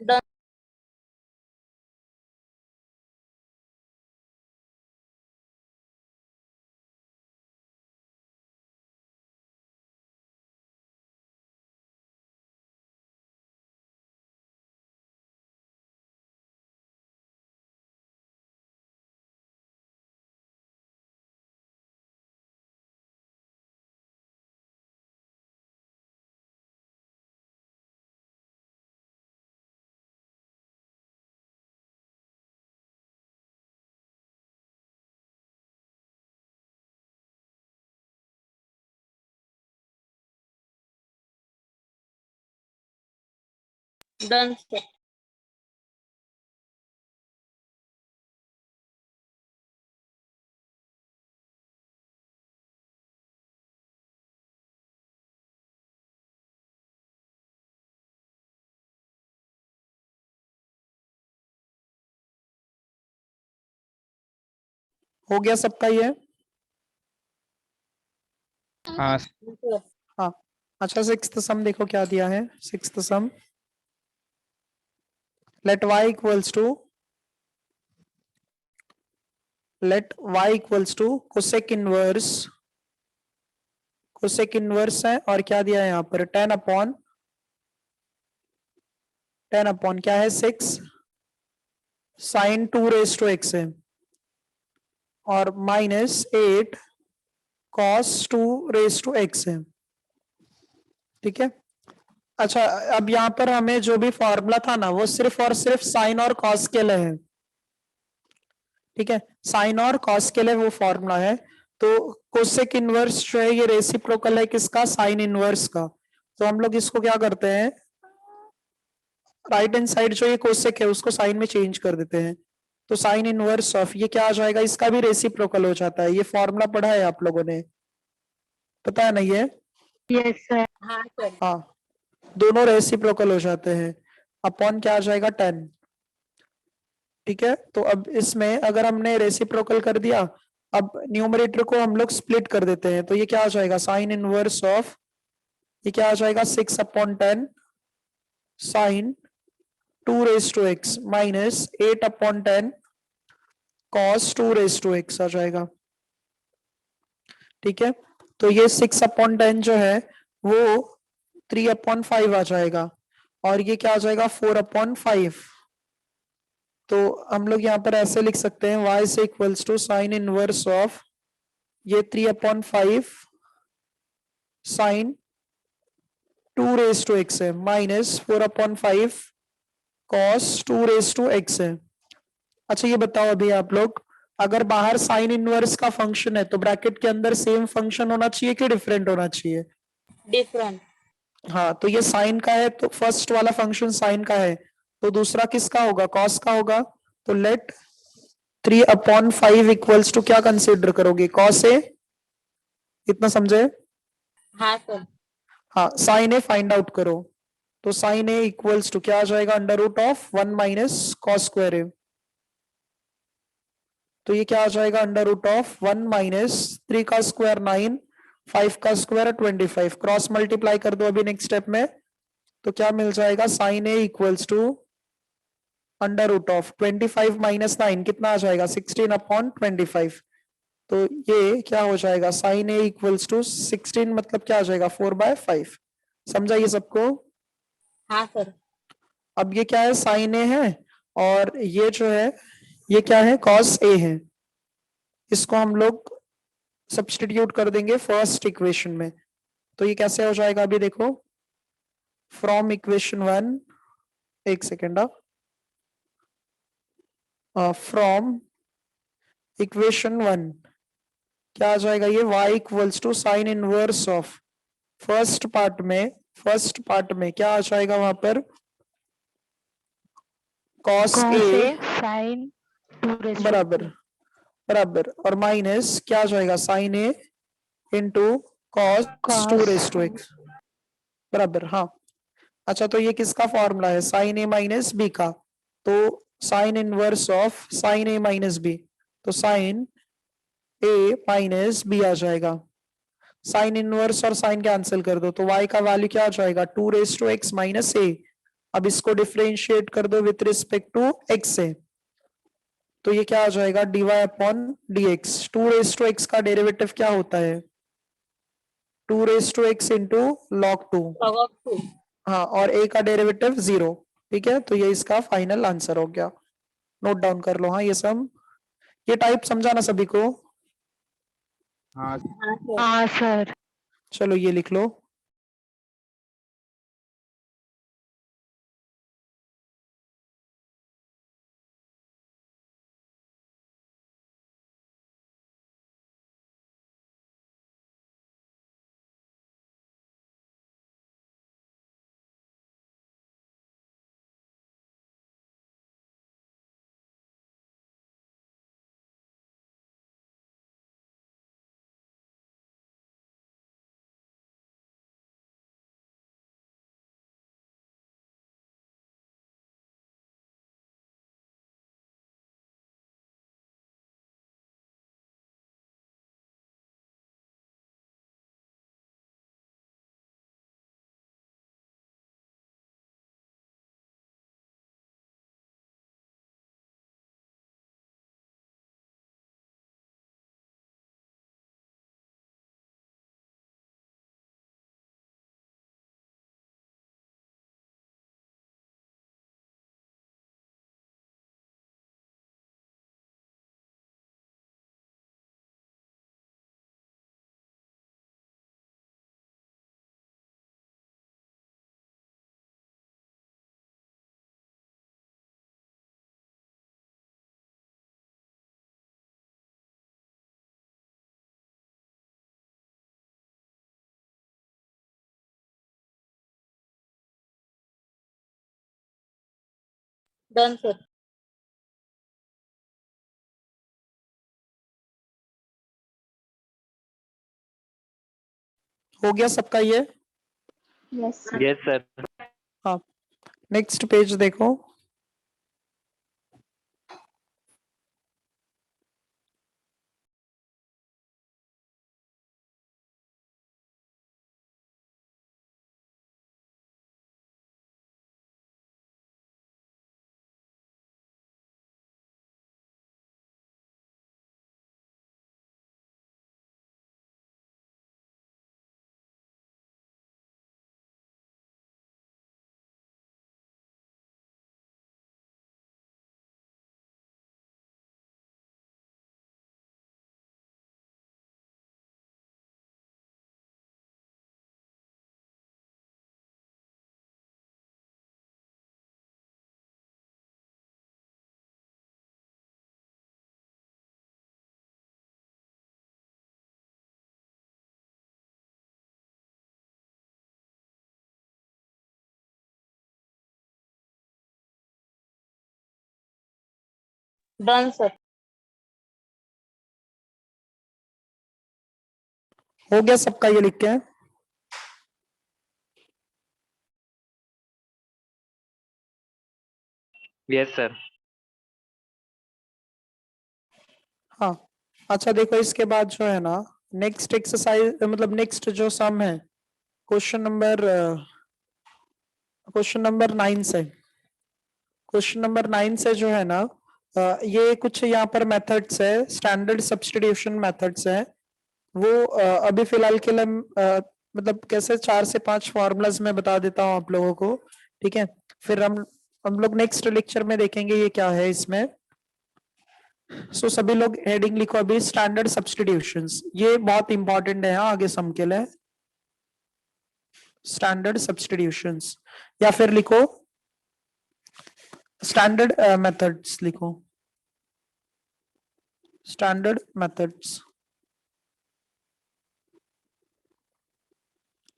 Done. Done, sir. हो गया सबका ये? हाँ Sir. हाँ। अच्छा, सिक्स्थ सम देखो क्या दिया है। Sixth sum, let y equals to cosec inverse है, और क्या दिया है यहाँ पर 10 अपॉन क्या है 6 साइन 2 रेज टू एक्स है, और -8 cos 2 रेज टू एक्स है। ठीक है। अच्छा, अब यहाँ पर हमें जो भी फॉर्मूला था ना, वो सिर्फ और सिर्फ साइन और कॉस के लिए है। ठीक है, साइन और कॉस के लिए वो फॉर्मूला है। तो कोसेक इनवर्स जो है ये रेसिप्रोकल है किसका? साइन इनवर्स का। तो हम लोग इसको क्या करते हैं, राइट हैंड साइड जो ये कोसेक है उसको साइन में चेंज कर देते हैं। तो साइन इनवर्स ऑफ ये क्या आ जाएगा, इसका भी रेसिप्रोकल हो जाता है। ये फॉर्मूला पढ़ा है आप लोगों ने, पता है नहीं है? Yes sir. हाँ सर। हाँ, दोनों रेसिप्रोकल हो जाते हैं। अपॉन क्या आ जाएगा 10। ठीक है, तो अब इसमें अगर हमने रेसिप्रोकल कर दिया, अब न्यूमरेटर को हम लोग स्प्लिट कर देते हैं, तो ये क्या आ जाएगा, साइन इनवर्स ऑफ ये क्या आ जाएगा 6/10 sine 2 raise to X minus 8/10 cos 2 raise to X आ जाएगा। ठीक है, तो ये 6/10 जो है वो 3/5 आ जाएगा, और ये क्या आ जाएगा 4/5। तो हम लोग यहाँ पर ऐसे लिख सकते हैं y से equals to sine inverse of ये 3/5 साइन 2 रेज टू एक्स है minus 4/5 cos 2 raise to x है। अच्छा, ये बताओ अभी आप लोग, अगर बाहर साइन इनवर्स का फंक्शन है तो ब्रैकेट के अंदर सेम फंक्शन होना चाहिए कि डिफरेंट होना चाहिए? Different. हाँ, तो ये साइन का है तो फर्स्ट वाला फंक्शन साइन का है, तो दूसरा किसका होगा, कॉस का होगा। तो लेट 3/5 इक्वल्स टू क्या कंसीडर करोगे, कॉस ए। इतना समझे? हाँ सर। हाँ, साइन ए फाइंड आउट करो। तो साइन ए इक्वल्स टू क्या आ जाएगा, √1 माइनस कॉस स्क्वायर ए। तो ये क्या आ जाएगा, √1 माइनस 3 का स्क्वायर 9, 5 का स्क्वायर 25। क्रॉस मल्टीप्लाई कर दो अभी नेक्स्ट स्टेप में, तो क्या मिल जाएगा, sine A equals to √25 minus 9 कितना आ जाएगा 16/25। तो ये क्या हो जाएगा, साइन ए इक्वल्स टू 16 मतलब क्या आ जाएगा 4/5। समझा ये सबको? हाँ सर। अब ये क्या है, साइन ए है, और ये जो है ये क्या है, कॉस ए है। इसको हम लोग सब्स्टिट्यूट कर देंगे फर्स्ट इक्वेशन में। तो ये कैसे हो जाएगा, अभी देखो, फ्रॉम इक्वेशन 1, एक सेकेंड, फ्रॉम इक्वेशन 1 क्या आ जाएगा, ये y equals to sine inverse of first part में क्या आ जाएगा वहां पर, cos कॉस a ए साइन 2 रेज टू बराबर बराबर, और माइनस क्या आ जाएगा, sine A into cos 2 raise to x बराबर। हाँ, अच्छा, तो ये किसका फॉर्मूला है, साइन ए माइनस बी का। तो sine inverse of sine A minus B, तो साइन ए माइनस बी आ जाएगा। साइन इनवर्स और साइन कैंसिल कर दो, तो y का वैल्यू क्या आ जाएगा 2 रेज टू एक्स माइनस ए। अब इसको डिफरेंशिएट कर दो विथ रिस्पेक्ट टू एक्स से, तो ये क्या आ जाएगा, dy upon d x. Two raise to x का डेरिवेटिव क्या होता है, two raise to x into log two. log of 2. हाँ, और a का डेरिवेटिव 0। ठीक है, तो ये इसका फाइनल आंसर हो गया। नोट डाउन कर लो। हाँ, ये सब ये टाइप समझा ना सभी को। हाँ हाँ सर। हाँ सर। चलो ये लिख लो। Done sir. हो गया सबका ये। Yes yes sir. हाँ, नेक्स्ट पेज देखो। Done sir. हो गया सबका ये लिख के। Yes sir. हाँ, अच्छा देखो, इसके बाद जो है ना, नेक्स्ट एक्सरसाइज मतलब नेक्स्ट जो सम है, क्वेश्चन नंबर 9 से। क्वेश्चन नंबर 9 से जो है ना, ये कुछ यहाँ पर मेथड्स है, स्टैंडर्ड सब्स्टिट्यूशन मेथड्स है। वो अभी फिलहाल के लिए मतलब कैसे 4 से 5 फॉर्मूलाज में बता देता हूँ आप लोगों को। ठीक है, फिर हम लोग नेक्स्ट लेक्चर में देखेंगे ये क्या है इसमें। सो सभी लोग हेडिंग लिखो अभी, स्टैंडर्ड सब्स्टिट्यूशंस। ये बहुत इंपॉर्टेंट है आगे सम के लिए। स्टैंडर्ड सब्स्टिट्यूशंस, या फिर लिखो स्टैंडर्ड मेथड्स लिखो, स्टैंडर्ड मेथड्स।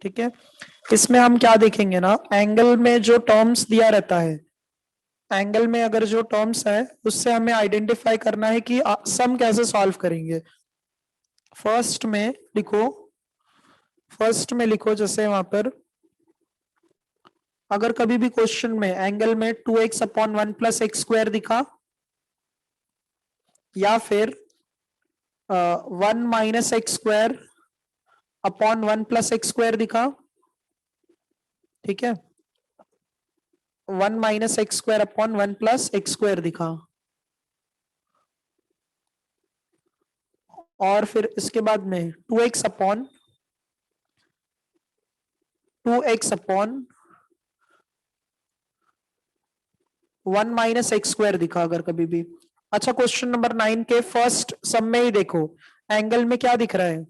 ठीक है, इसमें हम क्या देखेंगे ना, एंगल में जो टर्म्स दिया रहता है, एंगल में अगर जो टर्म्स है उससे हमें आइडेंटिफाई करना है कि सम कैसे सॉल्व करेंगे। फर्स्ट में लिखो, जैसे वहां पर अगर कभी भी क्वेश्चन में एंगल में 2x upon 1 plus x square दिखा, या फिर 1 minus x square upon 1 plus x square दिखा, ठीक है, 1 minus x square upon 1 plus x square दिखा, और फिर इसके बाद में 2x upon 1 minus x square दिखा अगर कभी भी। अच्छा, क्वेश्चन नंबर 9 के फर्स्ट सम में ही देखो, एंगल में क्या दिख रहा है?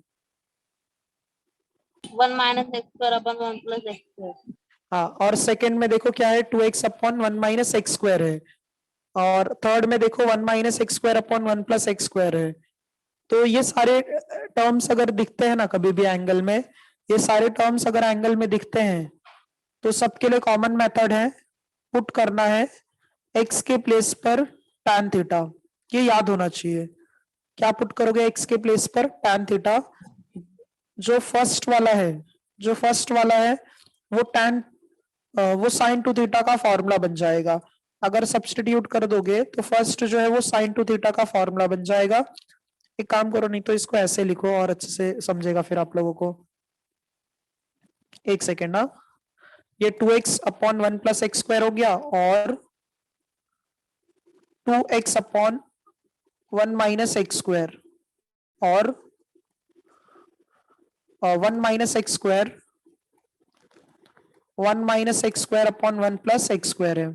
1 minus x square upon 1 plus x square. हाँ, और सेकंड में देखो क्या है, 2x upon 1 minus x square है, और थर्ड में देखो 1 minus x square upon 1 plus x square है। तो ये सारे टर्म्स अगर दिखते हैं ना कभी भी एंगल में, ये सारे टर्म्स अगर एंगल में दिखते हैं तो सबके लिए कॉमन मेथड है, पुट करना है x के प्लेस पर tan थीटा। ये याद होना चाहिए। क्या पुट करोगे x के प्लेस पर? tan theta. जो फर्स्ट वाला है वो sin टू थीटा का फॉर्मूला बन जाएगा। अगर सब्स्टिट्यूट कर दोगे तो फर्स्ट जो है वो sin टू थीटा का फॉर्मूला बन जाएगा। एक काम करो, नहीं तो इसको ऐसे लिखो और अच्छे से समझेगा फिर आप लोगों को। एक सेकेंड ना, ये 2x upon 1 plus x square हो गया, और 2x upon 1 minus x square, और 1 minus x square 1 minus x square upon 1 plus x square है।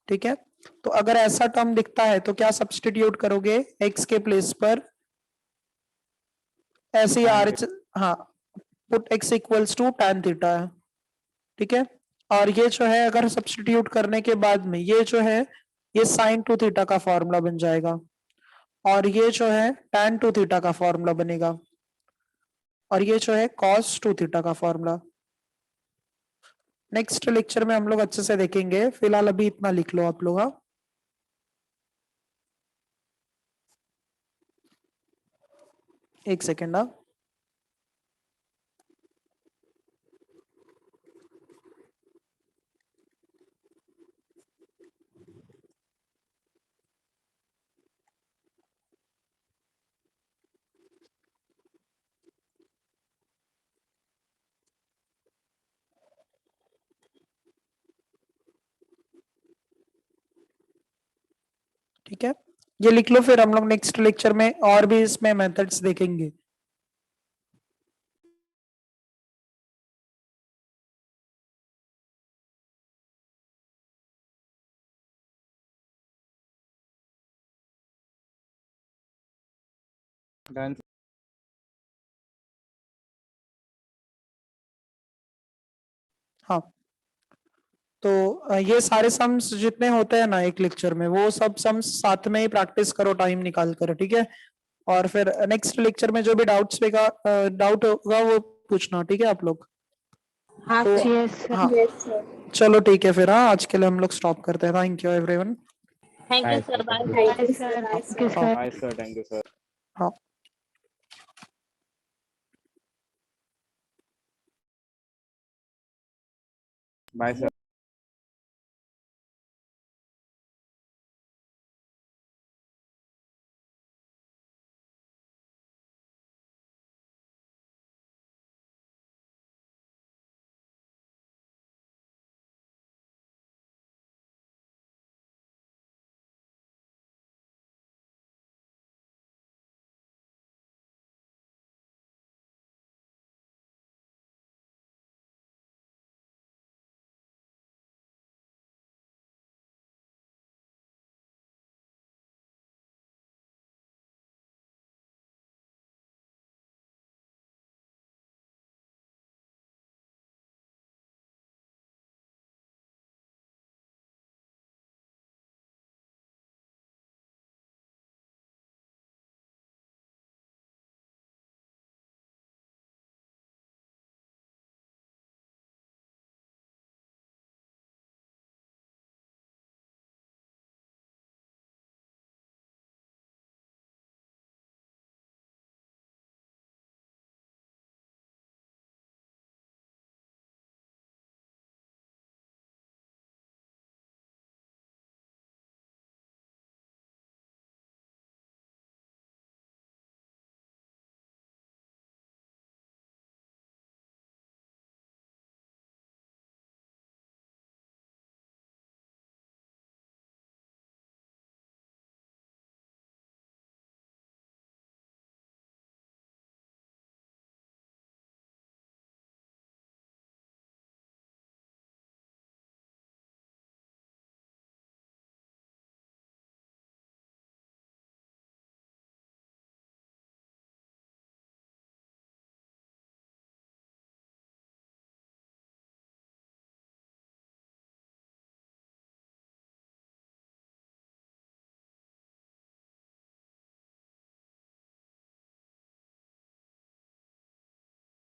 ठीक है, तो अगर ऐसा टर्म दिखता है तो क्या सब्स्टिट्यूट करोगे x के प्लेस पर? ऐसे ही आर, हाँ, put x equals to tan theta है। ठीक है, और ये जो है अगर सब्स्टिट्यूट करने के बाद में ये जो है ये sin टू थीटा का फॉर्मूला बन जाएगा, और ये जो है tan टू थीटा का फॉर्मूला बनेगा, और ये जो है cos टू थीटा का फॉर्मूला। नेक्स्ट लेक्चर में हम लोग अच्छे से देखेंगे, फिलहाल अभी इतना लिख लो आप लोग। हाँ, एक सेकेंड। हाँ, ठीक है, ये लिख लो, फिर हम लोग नेक्स्ट लेक्चर में और भी इसमें मेथड्स देखेंगे। डन। हाँ, तो ये सारे सम्स जितने होते हैं ना एक लेक्चर में, वो सब सम्स साथ में ही प्रैक्टिस करो टाइम निकाल कर। ठीक है, और फिर नेक्स्ट लेक्चर में जो भी डाउट होगा वो पूछना। ठीक है आप लोग? हाँ तो सर। Yes sir. हाँ, Yes, sir. चलो ठीक है फिर। हाँ, आज के लिए हम लोग स्टॉप करते हैं। Thank you everyone. Thank you bye sir, sir, bye. Thank you. Thank you, sir. Sir, Bye, thank you sir. Sir. Bye sir, thank you sir. हाँ, बाय सर।